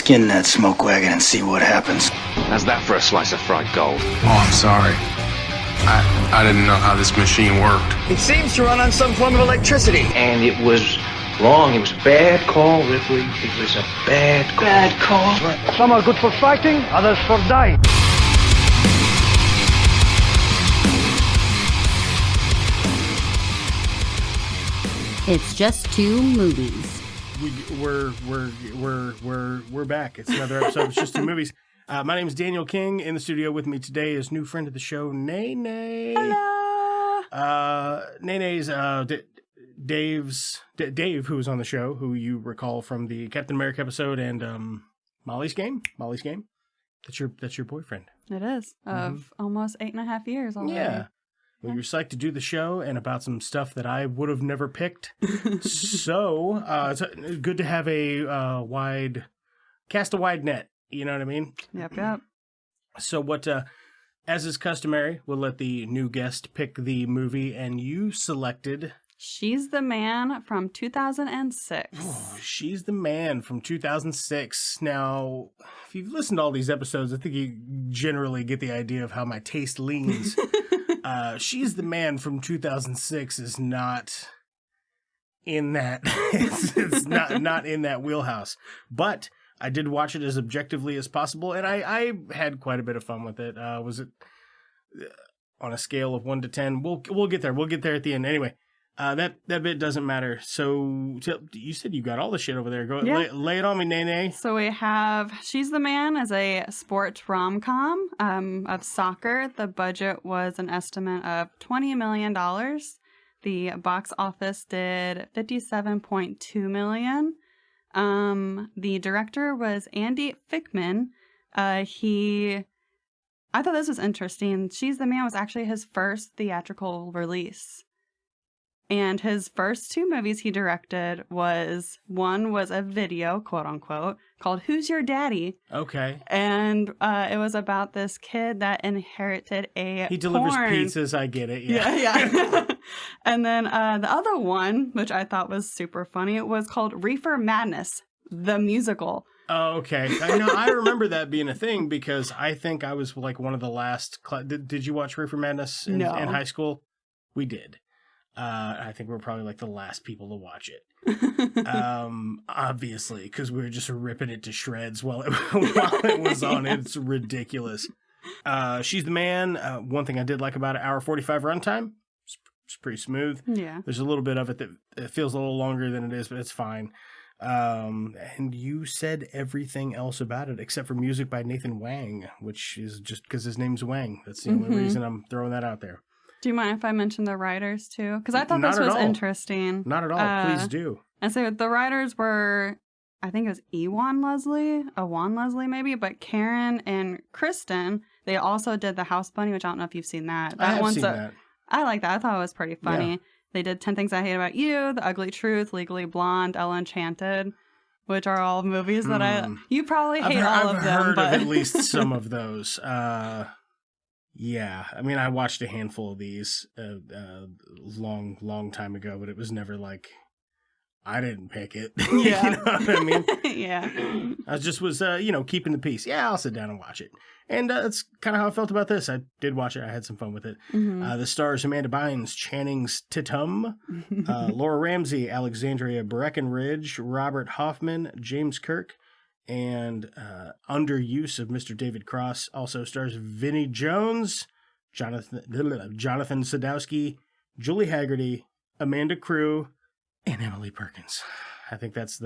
Skin that smoke wagon and see what happens. How's that for a slice of fried gold? Oh, I'm sorry. I didn't know how this machine worked. It seems to run on some form of electricity. And it was wrong. It was a bad call, Ripley. It was a bad call. Bad call. Some are good for fighting, others for dying. It's just two movies. We're back. It's another episode of It's Just Two Movies. My name is Daniel King. In the studio with me today is new friend of the show, Nene. Hello. Nene's Dave, who was on the show, who you recall from the Captain America episode and Molly's Game. That's your boyfriend. It is of almost 8.5 years already. Yeah. Well, you're psyched to do the show and about some stuff that I would have never picked. So it's good to have a cast a wide net. You know what I mean? Yep. So what, as is customary, we'll let the new guest pick the movie, and you selected... She's the Man from 2006. Oh, She's the Man from 2006. Now, if you've listened to all these episodes, I think you generally get the idea of how my taste leans. She's the Man from 2006 is not in that. it's not in that wheelhouse. But I did watch it as objectively as possible, and I had quite a bit of fun with it. Was it on a scale of 1 to 10? We'll get there. We'll get there at the end. Anyway, that bit doesn't matter. So you said you got all the shit over there. Go lay it on me, Nene. So we have She's the Man as a sports rom-com of soccer. The budget was an estimate of $20 million. The box office did $57.2 million. The director was Andy Fickman. I thought this was interesting. She's the Man was actually his first theatrical release. And his first two movies he directed one was a video, quote unquote, called Who's Your Daddy? Okay. And it was about this kid that inherited a He delivers pizzas, I get it. Yeah. And then the other one, which I thought was super funny, was called Reefer Madness, the musical. Oh, okay. I remember that being a thing because I think I was like one of the last. Did you watch Reefer Madness in high school? We did. I think we're probably like the last people to watch it. Obviously, because we were just ripping it to shreds while it was on. It's ridiculous. She's the Man. One thing I did like about it, hour 45 runtime. It's pretty smooth. Yeah. There's a little bit of it that feels a little longer than it is, but it's fine. And you said everything else about it except for music by Nathan Wang, which is just because his name's Wang. That's the only reason I'm throwing that out there. Do you mind if I mention the writers too? Because I thought this was interesting. Not at all. Please do. And so the writers were, I think it was Ewan Leslie maybe, but Karen and Kristen, they also did The House Bunny, which I don't know if you've seen that. I have seen that. I like that. I thought it was pretty funny. Yeah. They did 10 Things I Hate About You, The Ugly Truth, Legally Blonde, Ella Enchanted, which are all movies that you probably hate all of them. I've heard of at least some of those. Yeah, I mean, I watched a handful of these long time ago, but it was never like I didn't pick it. Yeah. You know what I mean? Yeah. I just was, keeping the peace. Yeah, I'll sit down and watch it. And that's kind of how I felt about this. I did watch it. I had some fun with it. Mm-hmm. The stars Amanda Bynes, Channing Tatum, Laura Ramsey, Alexandria Breckenridge, Robert Hoffman, James Kirk, and underuse of Mr. David Cross. Also stars Vinnie Jones, Jonathan Sadowski, Julie Haggerty, Amanda Crew, and Emily Perkins. I think that's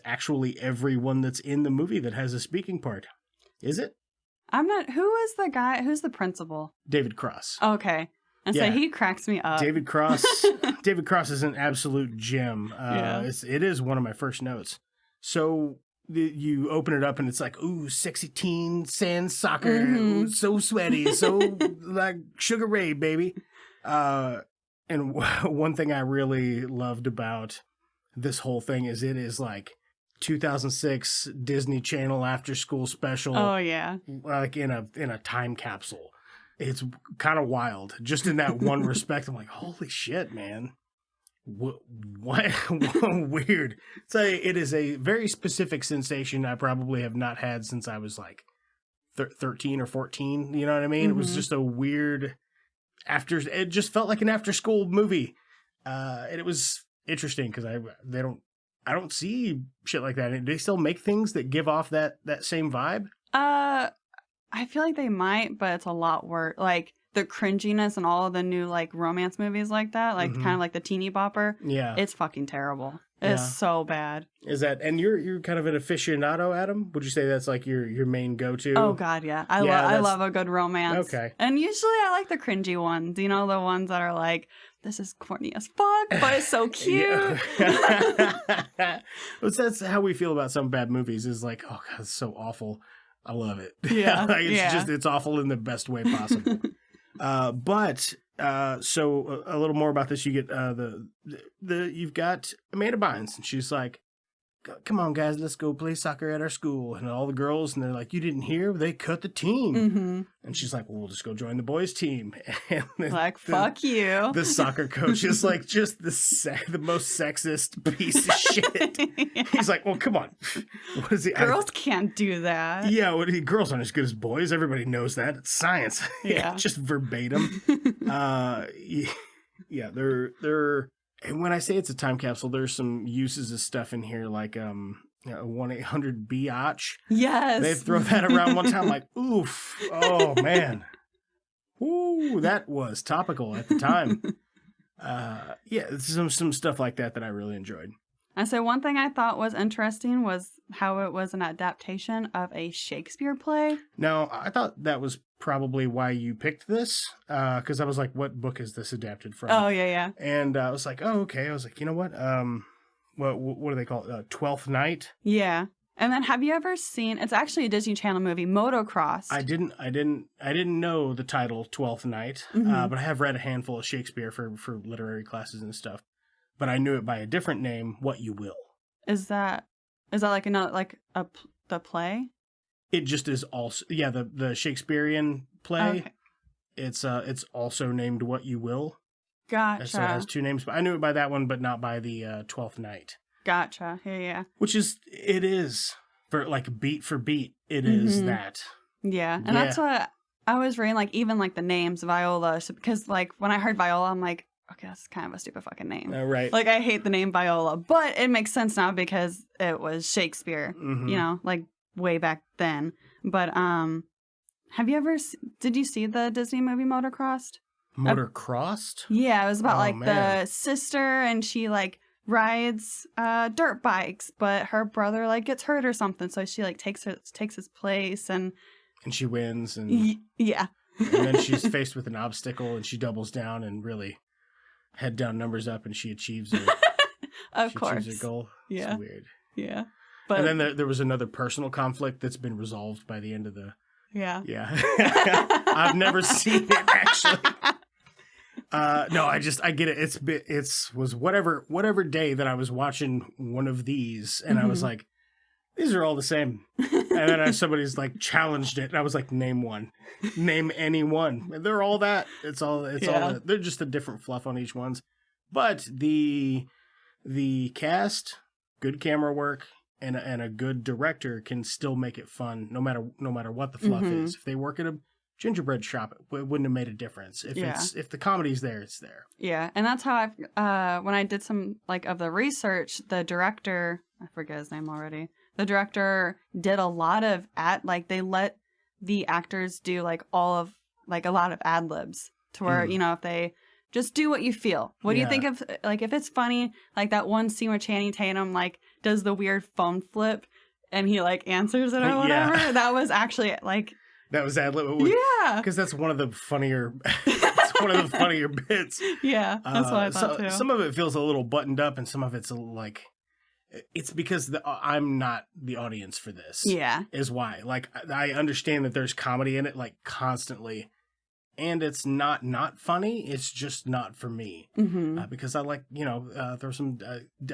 actually everyone that's in the movie that has a speaking part. Is it? I'm not. Who is the guy? Who's the principal? David Cross. Okay. And so he cracks me up. David Cross is an absolute gem. It is one of my first notes. So you open it up and it's like, ooh, sexy teen sand soccer, ooh, so sweaty, so like Sugar Ray, baby. And one thing I really loved about this whole thing is it is like 2006 Disney Channel after school special. Oh yeah. Like in a time capsule. It's kind of wild. Just in that one respect, I'm like, holy shit, man. What? Weird. It is a very specific sensation I probably have not had since I was like 13 or 14. You know what I mean? It was just a weird it just felt like an after school movie. And it was interesting because I don't see shit like that. Do they still make things that give off that same vibe? I feel like they might, but it's a lot worse. Like the cringiness and all of the new like romance movies like that, like kind of like the teeny bopper. Yeah, it's fucking terrible. It's so bad. Is that? And you're kind of an aficionado, Adam? Would you say that's like your main go-to? Oh God, yeah. I love a good romance. Okay. And usually I like the cringy ones. You know, the ones that are like, this is corny as fuck, but it's so cute. That's how we feel about some bad movies. Is like, oh God, it's so awful. I love it. Yeah. It's awful in the best way possible. So a little more about this. You get you've got Amanda Bynes, and she's like, come on guys, let's go play soccer at our school. And all the girls, and they're like, you didn't hear? They cut the team. And she's like, well, we'll just go join the boys team. And fuck you. The soccer coach is like just the most sexist piece of shit. He's like, well, come on. What is he? Girls can't do that. Yeah, girls aren't as good as boys. Everybody knows that. It's science. Yeah. Just verbatim. They're and when I say it's a time capsule, there's some uses of stuff in here like 1-800-BIATCH. Yes. They throw that around one time like, oof. Oh, man. Ooh, that was topical at the time. Some stuff like that I really enjoyed. And so one thing I thought was interesting was how it was an adaptation of a Shakespeare play. Now, I thought that was probably why you picked this, because I was like, what book is this adapted from? Oh, yeah. And I was like, oh, okay. I was like, you know what? What do they call it? Twelfth Night? Yeah. And then have you ever seen, it's actually a Disney Channel movie, Motocross. I didn't know the title Twelfth Night, but I have read a handful of Shakespeare for literary classes and stuff. But I knew it by a different name, What You Will. Is that like another, like the play? It just is also, the Shakespearean play. Okay. It's also named What You Will. Gotcha. So it has two names. But I knew it by that one, but not by the Twelfth Night. Gotcha. Yeah. Which it is, for like beat for beat, it is that. Yeah. And that's what I was reading, like even like the names, Viola, because like when I heard Viola, I'm like, okay, that's kind of a stupid fucking name. Right. Like, I hate the name Viola, but it makes sense now because it was Shakespeare, you know, like way back then. But did you see the Disney movie Motocrossed? Motocrossed? Yeah, it was about the sister, and she like rides dirt bikes, but her brother like gets hurt or something, so she like takes his place, and she wins, and yeah. And then she's faced with an obstacle, and she doubles down and really head down, numbers up, and she achieves her achieves her goal. Yeah. It's weird. Yeah. But and then there was another personal conflict that's been resolved by the end of the... Yeah. I've never seen it, actually. No, I get it. It was whatever day that I was watching one of these, and I was like, these are all the same. And then somebody's like challenged it, and I was like, name one. Name any one. And they're all that. It's all they're just a different fluff on each one's. But the cast, good camera work, and a good director can still make it fun no matter what the fluff is. If they work at a gingerbread shop, it wouldn't have made a difference. If the comedy's there, it's there. Yeah, and that's how when I did some like of the research, the director, I forget his name already. The director did a lot of they let the actors do like a lot of ad libs to where you know, if they just do what you feel. What do you think of, like, if it's funny, like that one scene where Channing Tatum like does the weird phone flip and he like answers it or whatever? Yeah. That was actually like... That was ad lib? Yeah. Because that's one of the funnier... it's one of the funnier bits. Yeah, that's what I thought too. Some of it feels a little buttoned up and some of it's like... It's because I'm not the audience for this. Yeah. Is why. Like, I understand that there's comedy in it, like, constantly. And it's not funny. It's just not for me. Mm-hmm. Because I like, you know, there's some...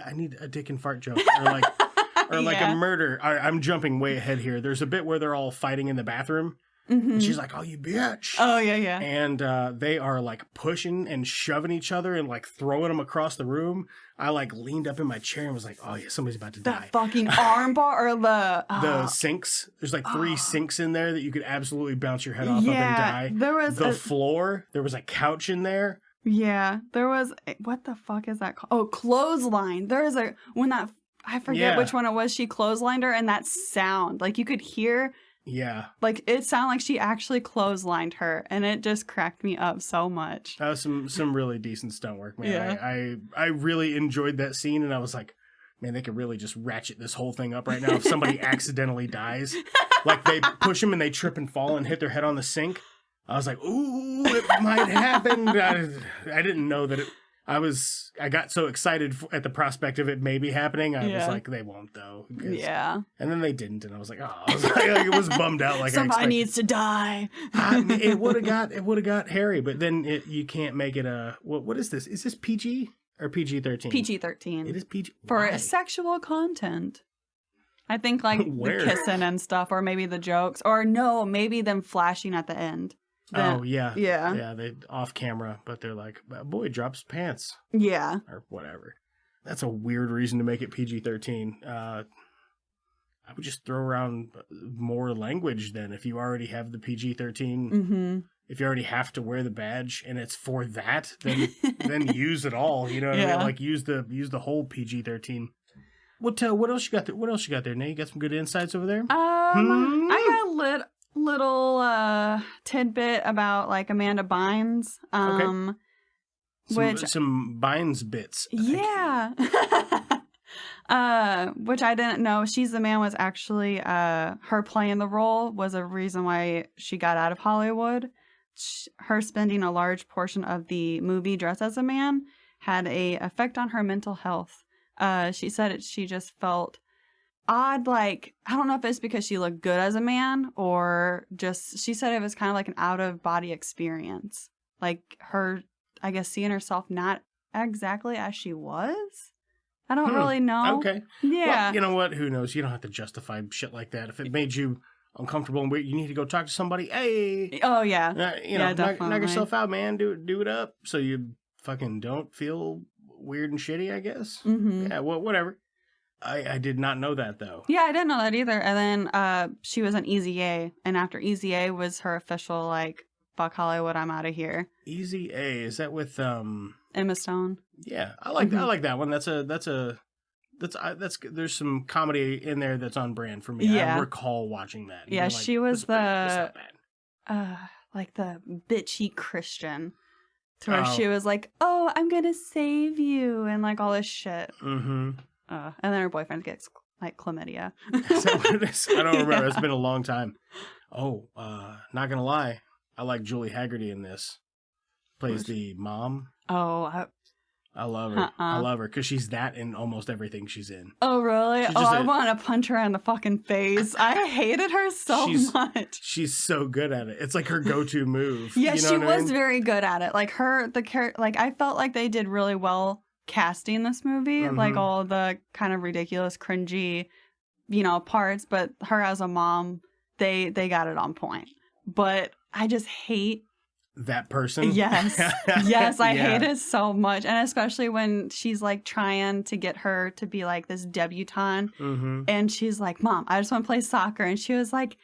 I need a dick and fart joke. Or like a murder. I'm jumping way ahead here. There's a bit where they're all fighting in the bathroom. And she's like, oh, you bitch. Oh, yeah. And they are like pushing and shoving each other and like throwing them across the room. I like leaned up in my chair and was like, oh yeah, somebody's about to die. That fucking armbar or the sinks. There's like 3 sinks in there that you could absolutely bounce your head off of and die. There was the floor. There was a couch in there. Yeah, there was. What the fuck is that called? Oh, clothesline. There is I forget which one it was. She clotheslined her, and that sound, like you could hear. Yeah. Like it sounded like she actually clotheslined her, and it just cracked me up so much. That was some really decent stunt work, man. Yeah. I really enjoyed that scene, and I was like, man, they could really just ratchet this whole thing up right now if somebody accidentally dies. Like they push them and they trip and fall and hit their head on the sink. I was like, ooh, it might happen. I didn't know that I got so excited at the prospect of it maybe happening. I was like, they won't though. Yeah. And then they didn't, and I was like, oh, I was bummed out. Like somebody needs to die. It would have got hairy, but then you can't make it a what is this? Is this PG or PG-13? PG-13. It is PG for sexual content. I think like the kissing and stuff, or maybe the jokes, or no, maybe them flashing at the end. Yeah. Yeah. They off camera, but they're like, boy drops pants. Yeah. Or whatever. That's a weird reason to make it PG-13. I would just throw around more language then. If you already have the PG-13, if you already have to wear the badge and it's for that, then use it all. You know what I mean? Like use the whole PG-13. What else you got there? What else you got there, Nate? You got some good insights over there? I got a little tidbit about like Amanda Bynes. Okay. Some Bynes bits. Yeah. Which I didn't know. She's the Man was actually her playing the role was a reason why she got out of Hollywood. Her spending a large portion of the movie dressed as a man had a effect on her mental health. She said she just felt odd, like, I don't know if it's because she looked good as a man or just, she said it was kind of like an out-of-body experience. Like her, I guess, seeing herself not exactly as she was. I don't really know. Okay. Yeah. Well, you know what? Who knows? You don't have to justify shit like that. If it made you uncomfortable and weird, you need to go talk to somebody. Hey. Oh, yeah. Knock yourself out, man. Do it up so you fucking don't feel weird and shitty, I guess. Yeah, well, whatever. I did not know that, though. Yeah, I didn't know that either. And then she was on Easy A, and after Easy A was her official, like, fuck Hollywood, I'm out of here. Easy A, is that with Emma Stone? Yeah, I like that one. That's there's some comedy in there that's on brand for me. Yeah. I recall watching that. Yeah, she was the like the bitchy Christian. To where she was like, oh, I'm gonna save you, and like all this shit. And then her boyfriend gets like chlamydia. Is that what it is? I don't remember. It's been a long time. Oh, not gonna lie, I like Julie Haggerty in this. Plays the mom. Oh, I love her. I love her because she's that in almost everything she's in. Oh, really? I want to punch her in the fucking face. I hated her so much. She's so good at it. It's like her go-to move. Yeah, you know she what I was mean? very good at it. Like like I felt like they did really well casting this movie. Like all the kind of ridiculous, cringy, parts. But her as a mom, they got it on point. But I just hate that person. Yes. Yes, I hate it so much. And especially when she's like trying to get her to be like this debutante. And she's like, Mom, I just want to play soccer. And she was like,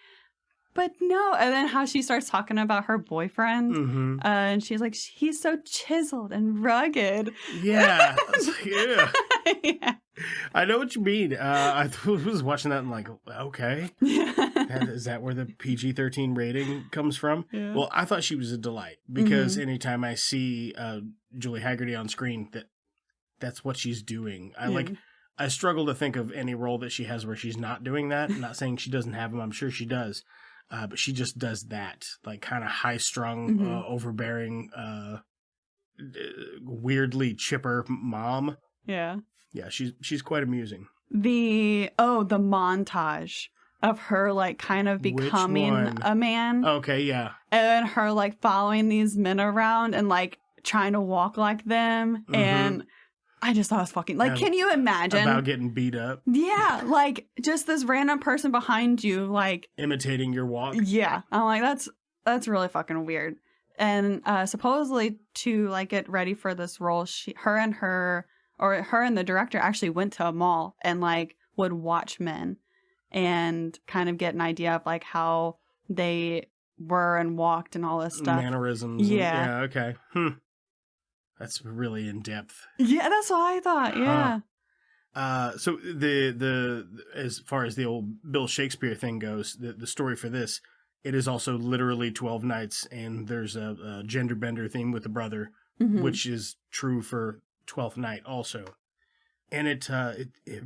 but no. And then how she starts talking about her boyfriend. And she's like, he's so chiseled and rugged. Yeah. Yeah. I know what you mean. I was watching that and like, okay. Is that where the PG-13 rating comes from? Yeah. Well, I thought she was a delight because anytime I see Julie Haggerty on screen, that's what she's doing. I struggle to think of any role that she has where she's not doing that. I'm not saying she doesn't have them. I'm sure she does. But she just does that, like kind of high-strung, overbearing, weirdly chipper mom. Yeah. Yeah, she's quite amusing. The montage of her like kind of becoming a man. Okay, yeah. And her like following these men around and like trying to walk like them. And I just thought it was fucking, like, can you imagine? About getting beat up. Yeah, like, just this random person behind you, like... Imitating your walk. Yeah. I'm like, that's really fucking weird. And supposedly to, like, get ready for this role, her and the director actually went to a mall and, like, would watch men and kind of get an idea of, like, how they were and walked and all this stuff. Mannerisms. Yeah. Yeah, okay. That's really in depth. Yeah, that's what I thought. Yeah. So the as far as the old Bill Shakespeare thing goes, the story for this, it is also literally 12 nights, and there's a gender bender theme with the brother, which is true for 12th Night also. And it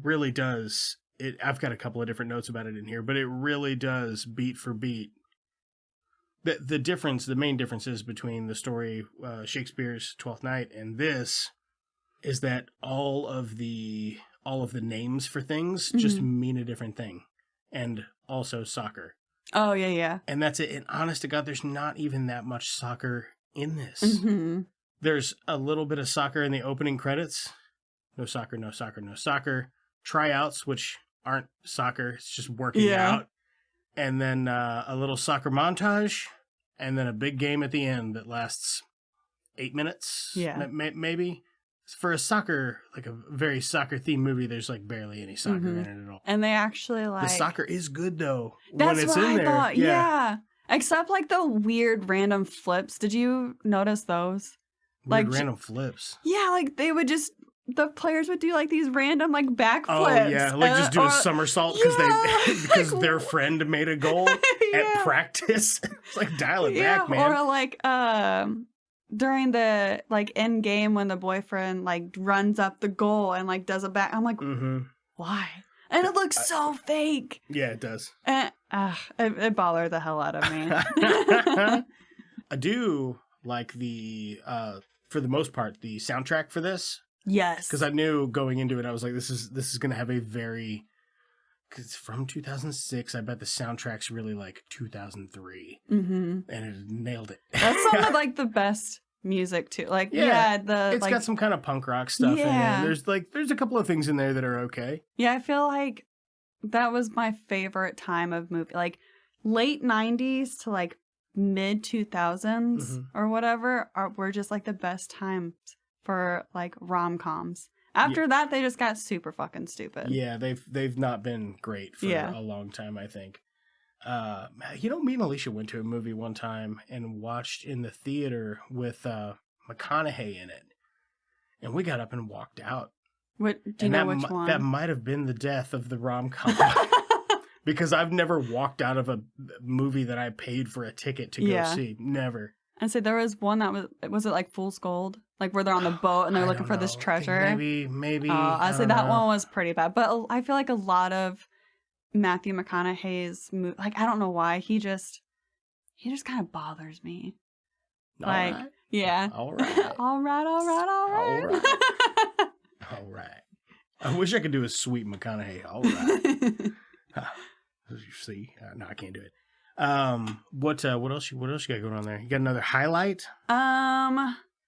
really does. I've got a couple of different notes about it in here, but it really does beat for beat. The main difference is between the story Shakespeare's 12th Night and this is that all of the names for things just mean a different thing, and also soccer. Oh yeah. And that's it. And honest to God, there's not even that much soccer in this. There's a little bit of soccer in the opening credits. No soccer, no soccer, no soccer. Tryouts, which aren't soccer. It's just working out. And then a little soccer montage, and then a big game at the end that lasts 8 minutes. Yeah, maybe. For a soccer, like a very soccer-themed movie, there's like barely any soccer in it at all. And they actually like... The soccer is good, though, that's when it's what in I there. thought, yeah. Except like the weird random flips. Did you notice those? Weird like random flips. Yeah, like they would just... The players would do like these random like backflips. Oh yeah, like just do a somersault because their friend made a goal at practice. It's like dial it back, man. Or like during the like end game when the boyfriend like runs up the goal and like does a back. I'm like, why? And it looks so fake. Yeah, it does. And it bothered the hell out of me. I do like for the most part, the soundtrack for this. Yes. Because I knew going into it, I was like, this is going to have a very... Because it's from 2006. I bet the soundtrack's really like 2003. And it nailed it. That's some of like the best music too. Like, it's got some kind of punk rock stuff in it. There's a couple of things in there that are okay. Yeah, I feel like that was my favorite time of movie. Like late 90s to like mid 2000s or whatever were just like the best times for like rom-coms. After that, they just got super fucking stupid. Yeah, they've not been great for a long time, I think. Me and Alicia went to a movie one time and watched in the theater with McConaughey in it. And we got up and walked out. Do you know which one? That might have been the death of the rom-com. Because I've never walked out of a movie that I paid for a ticket to go see. Never. And so there was one that was it like Fool's Gold? Like where they're on the boat and they're looking for this treasure? Maybe. I say that one was pretty bad. But I feel like a lot of Matthew McConaughey's like, I don't know why. He just kind of bothers me. All right. Yeah. All right. All right. I wish I could do a sweet McConaughey. All right. You see? No, I can't do it. What else you got going on there? You got another highlight?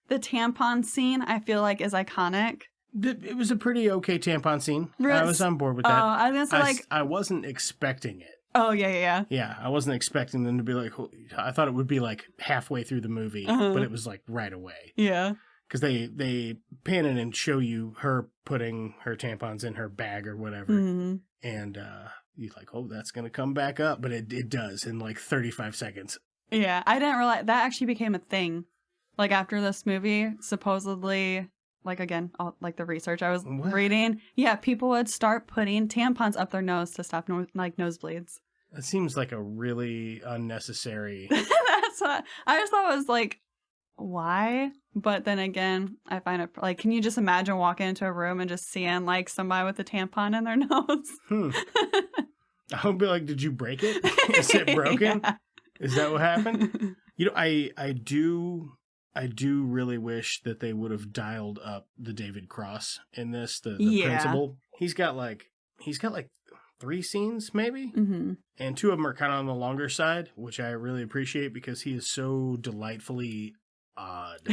The tampon scene I feel like is iconic. It was a pretty okay tampon scene. Really? I was on board with that. I was gonna say I wasn't expecting it. Oh yeah. Yeah, I wasn't expecting them to be like. I thought it would be like halfway through the movie, but it was like right away. Yeah. Because they pan in and show you her putting her tampons in her bag or whatever, and you're like, oh, that's gonna come back up, but it does in like 35 seconds. Yeah, I didn't realize that actually became a thing. Like after this movie, supposedly, like again, like the research I was reading, people would start putting tampons up their nose to stop nosebleeds. That seems like a really unnecessary. That's what I just thought was like, why? But then again, I find it like, can you just imagine walking into a room and just seeing like somebody with a tampon in their nose? I would be like, did you break it? Is it broken? Yeah. Is that what happened? I do really wish that they would have dialed up the David Cross in this, the principal. He's got like 3 scenes maybe, and 2 of them are kind of on the longer side, which I really appreciate because he is so delightfully odd.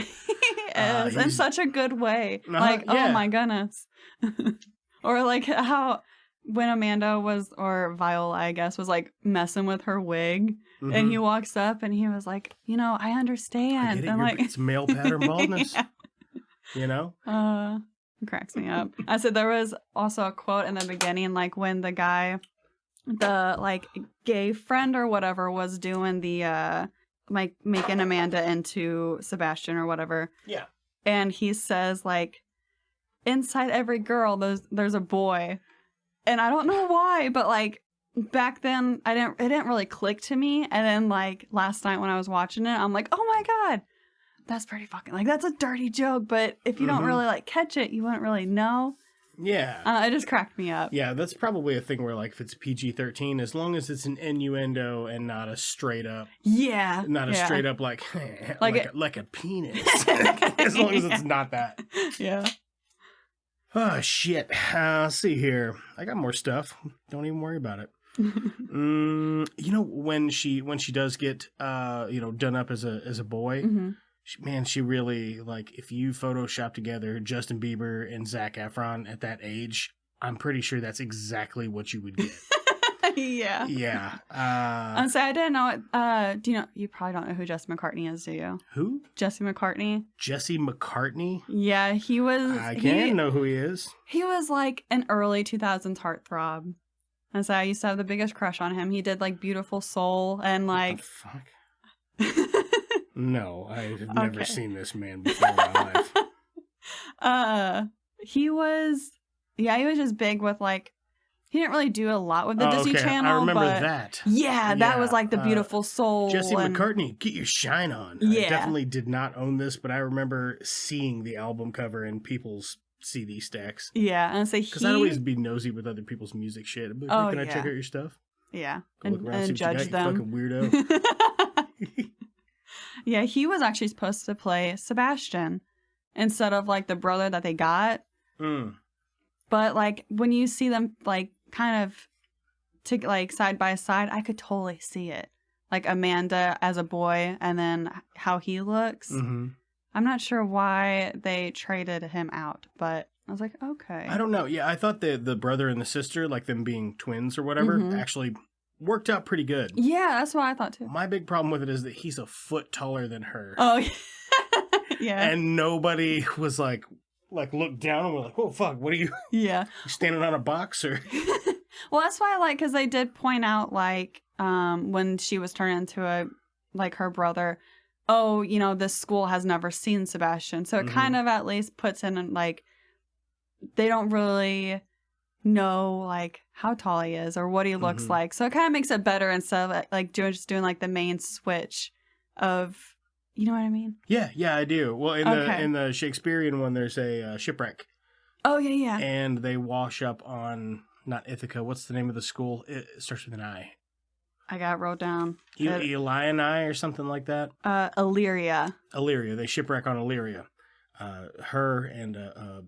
is in such a good way. Like, yeah. oh my goodness. Or like how when Amanda or Viola, I guess, was like messing with her wig, and he walks up and he was like, I understand. I get it. And like, it's male pattern baldness. yeah. It cracks me up. I said there was also a quote in the beginning, like when the guy, the like gay friend or whatever, was doing the like making Amanda into Sebastian or whatever. Yeah. And he says like, inside every girl there's a boy. And I don't know why, but like back then it didn't really click to me. And then like last night when I was watching it, I'm like, oh my God, that's pretty fucking, like, that's a dirty joke. But if you don't really like catch it, you wouldn't really know. Yeah. It just cracked me up. Yeah, that's probably a thing where like if it's PG-13, as long as it's an innuendo and not a straight up. Yeah. Not a straight up like like a penis. As long as it's not that. Yeah. Oh, shit. Let's see here. I got more stuff. Don't even worry about it. When she does get, done up as a boy, she really, like, if you Photoshop together Justin Bieber and Zac Efron at that age, I'm pretty sure that's exactly what you would get. Yeah. Yeah. I'm sorry, I didn't know it. Do you know, you probably don't know who Jesse McCartney is, do you? Who? Jesse McCartney. Jesse McCartney? Yeah, he was. I can't know who he is. He was like an early 2000s heartthrob. And so I used to have the biggest crush on him. He did like Beautiful Soul and like. What the fuck? No, I've never seen this man before in my life. He was just big with like. He didn't really do a lot with the Disney Channel. I remember that. Yeah, that was like the Beautiful Soul. Jesse McCartney, get your shine on. Yeah. I definitely did not own this, but I remember seeing the album cover in people's CD stacks. Yeah, and so because I'd always be nosy with other people's music shit. I'd be like, can I check out your stuff? Yeah, Go look around, and see judge what you got, them. you fucking weirdo. Yeah, he was actually supposed to play Sebastian instead of like the brother that they got. But like when you see them like kind of like side by side, I could totally see it. Like Amanda as a boy and then how he looks. I'm not sure why they traded him out, but I was like, okay. I don't know. Yeah, I thought the brother and the sister, like them being twins or whatever, actually worked out pretty good. Yeah, that's what I thought too. My big problem with it is that he's a foot taller than her. Oh, yeah. And nobody was like looked down and were like, oh, fuck, what are you? Yeah. You standing on a box or? Well, that's why I like, because they did point out, like, when she was turned into her brother, oh, this school has never seen Sebastian. So it kind of at least puts in, like, they don't really know, like, how tall he is or what he looks like. So it kind of makes it better instead of, like, just doing, like, the main switch of, you know what I mean? Yeah, I do. Well, in the Shakespearean one, there's a shipwreck. Oh, yeah. And they wash up on... Not Ithaca. What's the name of the school? It starts with an I. I got it wrote down. Illini or something like that? Illyria. Illyria. They shipwreck on Illyria. Her and a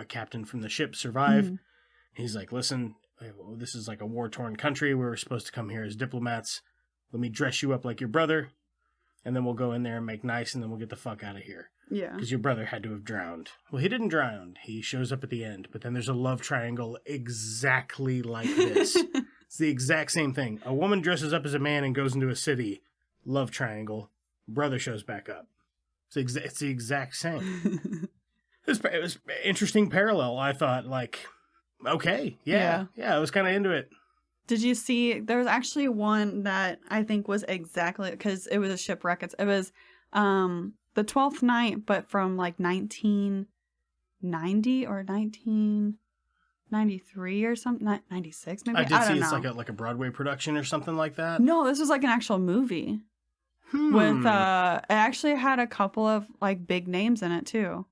captain from the ship survive. He's like, listen, this is like a war-torn country. We were supposed to come here as diplomats. Let me dress you up like your brother, and then we'll go in there and make nice, and then we'll get the fuck out of here. Yeah. Because your brother had to have drowned. Well, he didn't drown. He shows up at the end. But then there's a love triangle exactly like this. It's the exact same thing. A woman dresses up as a man and goes into a city. Love triangle. Brother shows back up. It's the exact same. It was an interesting parallel. I thought, like, okay. Yeah, I was kind of into it. Did you see, there was actually one that I think was exactly, because it was a shipwreck. It was, The 12th Night, but from like 1990 or 1993 or something, 96 maybe. I did don't see know. it's like a Broadway production or something like that. No, this was like an actual movie with it actually had a couple of like big names in it too.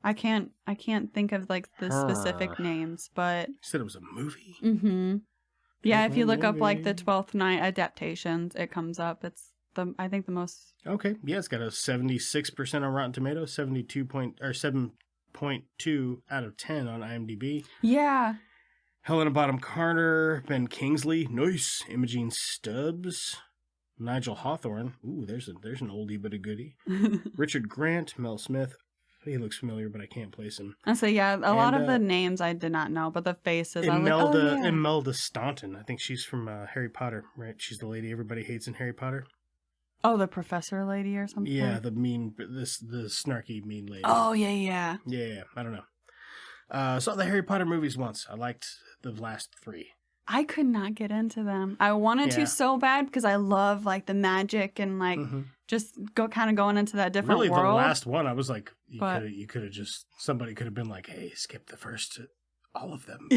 I can't think of like the specific names, but You said it was a movie. Yeah, if you look up like the 12th Night adaptations, it comes up. It's I think the most. Okay, yeah, it's got a 76% on Rotten Tomatoes, 7.2 out of 10 on IMDb. Yeah. Helena Bonham Carter, Ben Kingsley, nice. Imogene Stubbs, Nigel Hawthorne. Ooh, there's an oldie but a goodie. Richard Grant, Mel Smith. He looks familiar, but I can't place him. And so, yeah, a lot of the names I did not know, but the faces, I was like, Imelda, oh, yeah. Imelda Staunton. I think she's from Harry Potter, right? She's the lady everybody hates in Harry Potter. Oh, the professor lady or something? Yeah, the snarky mean lady. Oh, yeah. Yeah, I don't know. Saw the Harry Potter movies once. I liked the last 3. I could not get into them. I wanted to so bad because I love like the magic and like just going into that different world. Really, the last one, I was like, you could have just, somebody could have been like, hey, skip the first, all of them.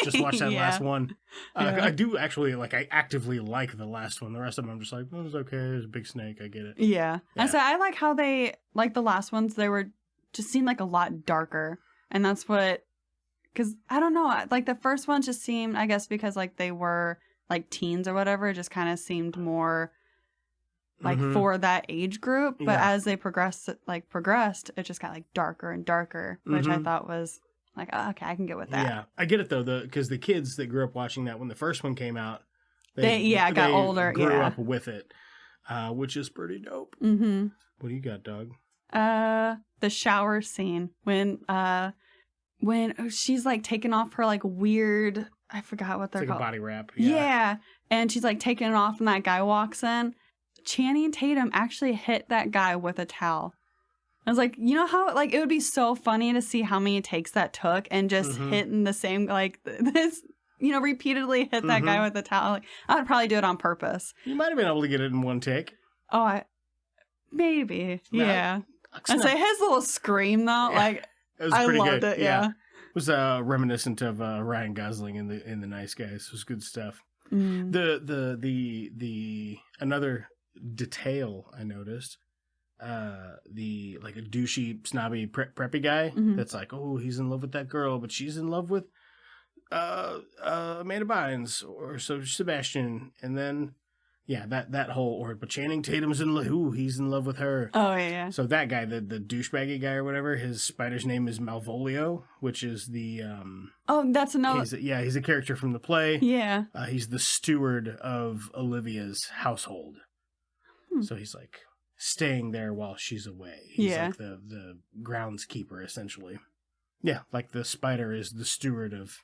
Just watch that last one. I do actually, like, I actively like the last one. The rest of them, I'm just like, it was okay. There's a big snake. I get it. Yeah. And so I like how they, like the last ones, they were just seemed like a lot darker. And that's what, because I don't know, like the first one just seemed, I guess because like they were like teens or whatever, it just kind of seemed more like for that age group. But as they progressed, it just got like darker and darker, which I thought was like, oh, okay, I can get with that. Yeah, I get it though, because the kids that grew up watching that when the first one came out, they got older, grew up with it, which is pretty dope. Mm-hmm. What do you got, dog? The shower scene when she's like taking off her like weird, I forgot what they're called. Like a body wrap. Yeah. And she's like taking it off and that guy walks in. Channing Tatum actually hit that guy with a towel. I was like, you know how like it would be so funny to see how many takes that took and just hitting the same like this, repeatedly hit that guy with a towel. Like, I would probably do it on purpose. You might have been able to get it in one take. Oh, maybe. Yeah. I'd say his little scream though, like it was I pretty loved good. It. Yeah. It was reminiscent of Ryan Gosling in the Nice Guys. It was good stuff. Mm. The another detail I noticed, the like a douchey snobby preppy guy that's like, oh, he's in love with that girl, but she's in love with Amanda Bynes or so Sebastian, and then that whole but Channing Tatum's in love. Ooh, he's in love with her. Oh yeah. So that guy, the douchebaggy guy or whatever, his spider's name is Malvolio, which is the Oh, that's another. He's a character from the play. Yeah. He's the steward of Olivia's household. So he's like staying there while she's away. He's like the groundskeeper essentially. Yeah, like the spider is the steward of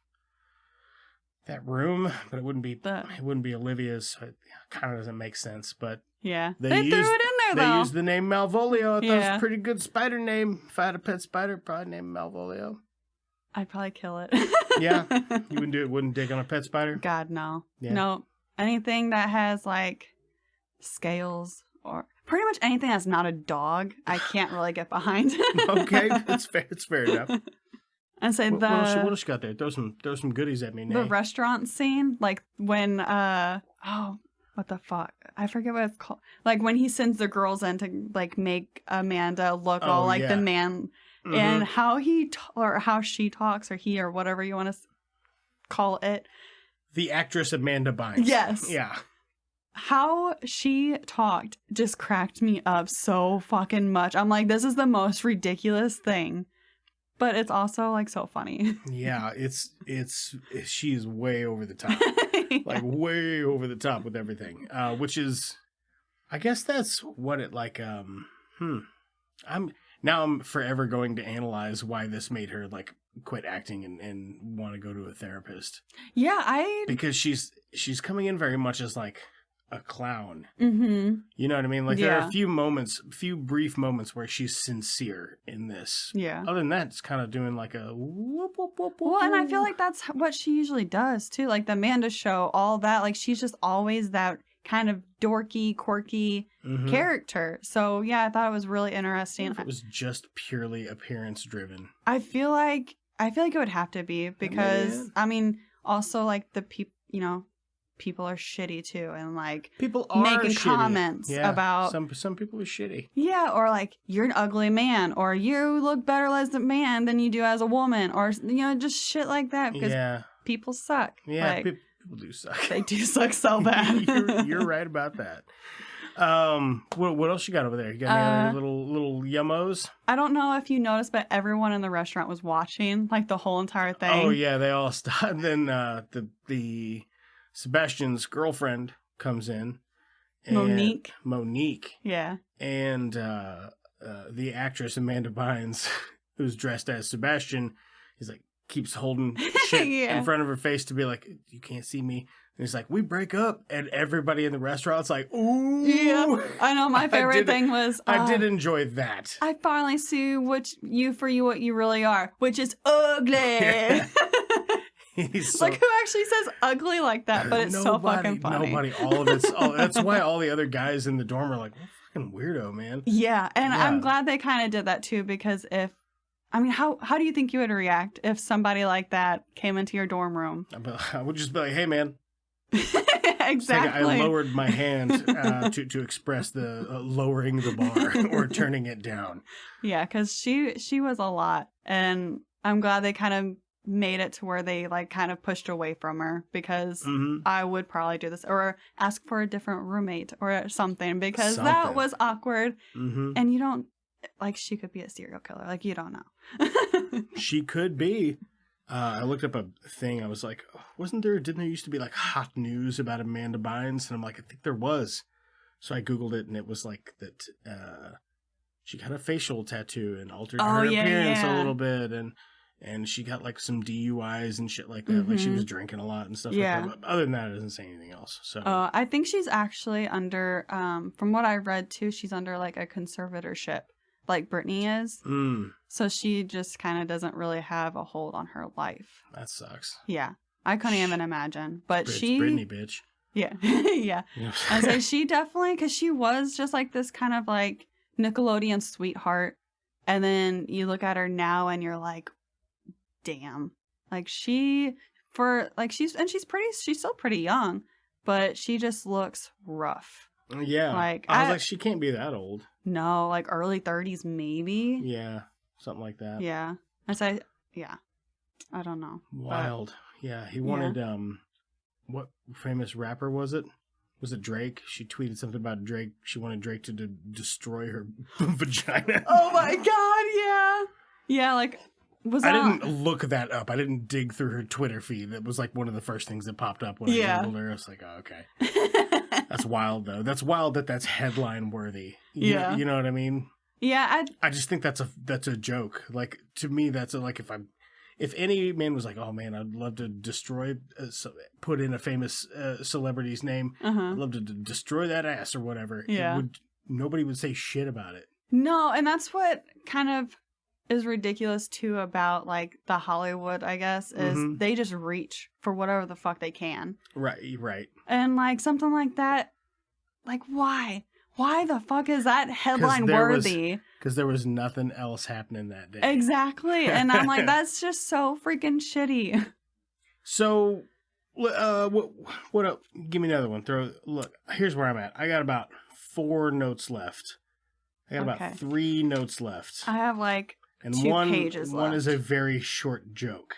that room, but it wouldn't be Olivia's. So it kind of doesn't make sense, but yeah, they threw it in there though. They used the name Malvolio. I thought it was a pretty good spider name. If I had a pet spider, I'd probably name Malvolio. I'd probably kill it. Yeah, you wouldn't do it. Wouldn't dig on a pet spider. God no, yeah. No, anything that has like scales or pretty much anything that's not a dog, I can't really get behind. Okay, that's fair. It's fair enough. And say what else you got there? Throw some goodies at me now. The restaurant scene, like when what the fuck? I forget what it's called. Like when he sends the girls in to like make Amanda look all like the man, and how how she talks, or he, or whatever you want to call it. The actress Amanda Bynes. Yes. Yeah. How she talked just cracked me up so fucking much. I'm like, this is the most ridiculous thing. But it's also like so funny. Yeah, she is way over the top. Like way over the top with everything. Which is, I guess that's what it like, I'm forever going to analyze why this made her like quit acting and want to go to a therapist. Yeah, because she's coming in very much as like a clown. Mm-hmm. You know what I mean? Like there are a few brief moments where she's sincere in this. Yeah. Other than that, it's kind of doing like a whoop, whoop, whoop, whoop. Well, and I feel like that's what she usually does too. Like the Amanda Show, all that. Like she's just always that kind of dorky, quirky character. So yeah, I thought it was really interesting. If it was just purely appearance driven. I feel like it would have to be because I mean, also like the people, people are shitty too, and like people are making shitty. Comments about some people are shitty. Yeah, or like you're an ugly man, or you look better as a man than you do as a woman, or just shit like that because people suck. Yeah, like, people do suck. They do suck so bad. You're right about that. What else you got over there? You got any other little yummos? I don't know if you noticed, but everyone in the restaurant was watching like the whole entire thing. Oh yeah, they all stopped. Then the Sebastian's girlfriend comes in, Monique. Yeah. And the actress Amanda Bynes, who's dressed as Sebastian, is like keeps holding shit in front of her face to be like, you can't see me. And he's like, we break up, and everybody in the restaurant's like, ooh. Yeah, I know. My favorite thing was I did enjoy that. I finally see what you really are, which is ugly. Yeah. He's like, who actually says ugly like that? But it's so fucking funny. Nobody. That's why all the other guys in the dorm are like, what a fucking weirdo, man. Yeah, and I'm glad they kind of did that too, because how do you think you would react if somebody like that came into your dorm room? I would just be like, hey, man. Exactly. Like I lowered my hand to express the lowering the bar or turning it down. Yeah, because she was a lot, and I'm glad they kind of made it to where they like kind of pushed away from her, because I would probably do this or ask for a different roommate or something, because that was awkward. And you don't like, she could be a serial killer, like you don't know. She could be. I looked up a thing. I was like, didn't there used to be like hot news about Amanda Bynes? And I'm like, I think there was. So I Googled it, and it was like that she got a facial tattoo and altered her appearance a little bit. And she got like some DUIs and shit like that. Like she was drinking a lot and stuff like that. But other than that, it doesn't say anything else. So I think she's actually under, from what I read too, she's under like a conservatorship, like Brittany is. So she just kind of doesn't really have a hold on her life. That sucks. Yeah. I couldn't even imagine. But Brittany, bitch. Yeah. Yeah. And so she definitely, because she was just like this kind of like Nickelodeon sweetheart. And then you look at her now and you're like, damn. Like she's still pretty young, but she just looks rough. Yeah. Like I was like, she can't be that old. No, like early 30s maybe. Yeah. Something like that. Yeah. I say, yeah. I don't know. Wild. Yeah. He wanted, what famous rapper was it? Was it Drake? She tweeted something about Drake. She wanted Drake to destroy her vagina. Oh my God. Yeah. Yeah. Like, I didn't look that up. I didn't dig through her Twitter feed. That was like one of the first things that popped up when I Googled her. I was like, oh, okay. That's wild, though. That's wild that's headline worthy. You know what I mean? Yeah. I just think that's a joke. Like, to me, that's if any man was like, oh man, I'd love to destroy, put in a famous celebrity's name. I'd love to destroy that ass or whatever. Yeah. Nobody would say shit about it. No, and that's what kind of is ridiculous too about like the Hollywood, I guess, is they just reach for whatever the fuck they can. Right. And like something like that, like why? Why the fuck is that headline worthy? Because there was nothing else happening that day. Exactly. And I'm like, that's just so freaking shitty. So, what up? Give me another one. Look, here's where I'm at. I got about 4 notes left. I got about 3 notes left. I have like and 2 pages left. One is a very short joke.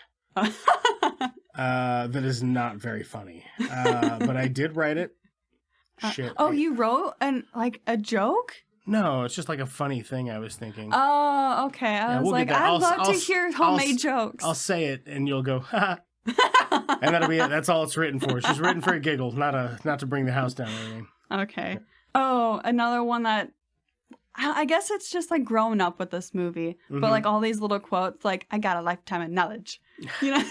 That is not very funny. But I did write it. Shit. You wrote a joke? No, it's just like a funny thing I was thinking. Oh, okay. I was like, I'd love to hear homemade jokes. I'll say it and you'll go, ha. And that'll be it. That's all it's written for. It's just written for a giggle, not to bring the house down or anything. Okay. Oh, another one that I guess it's just like growing up with this movie, but like all these little quotes, like I got a lifetime of knowledge, you know?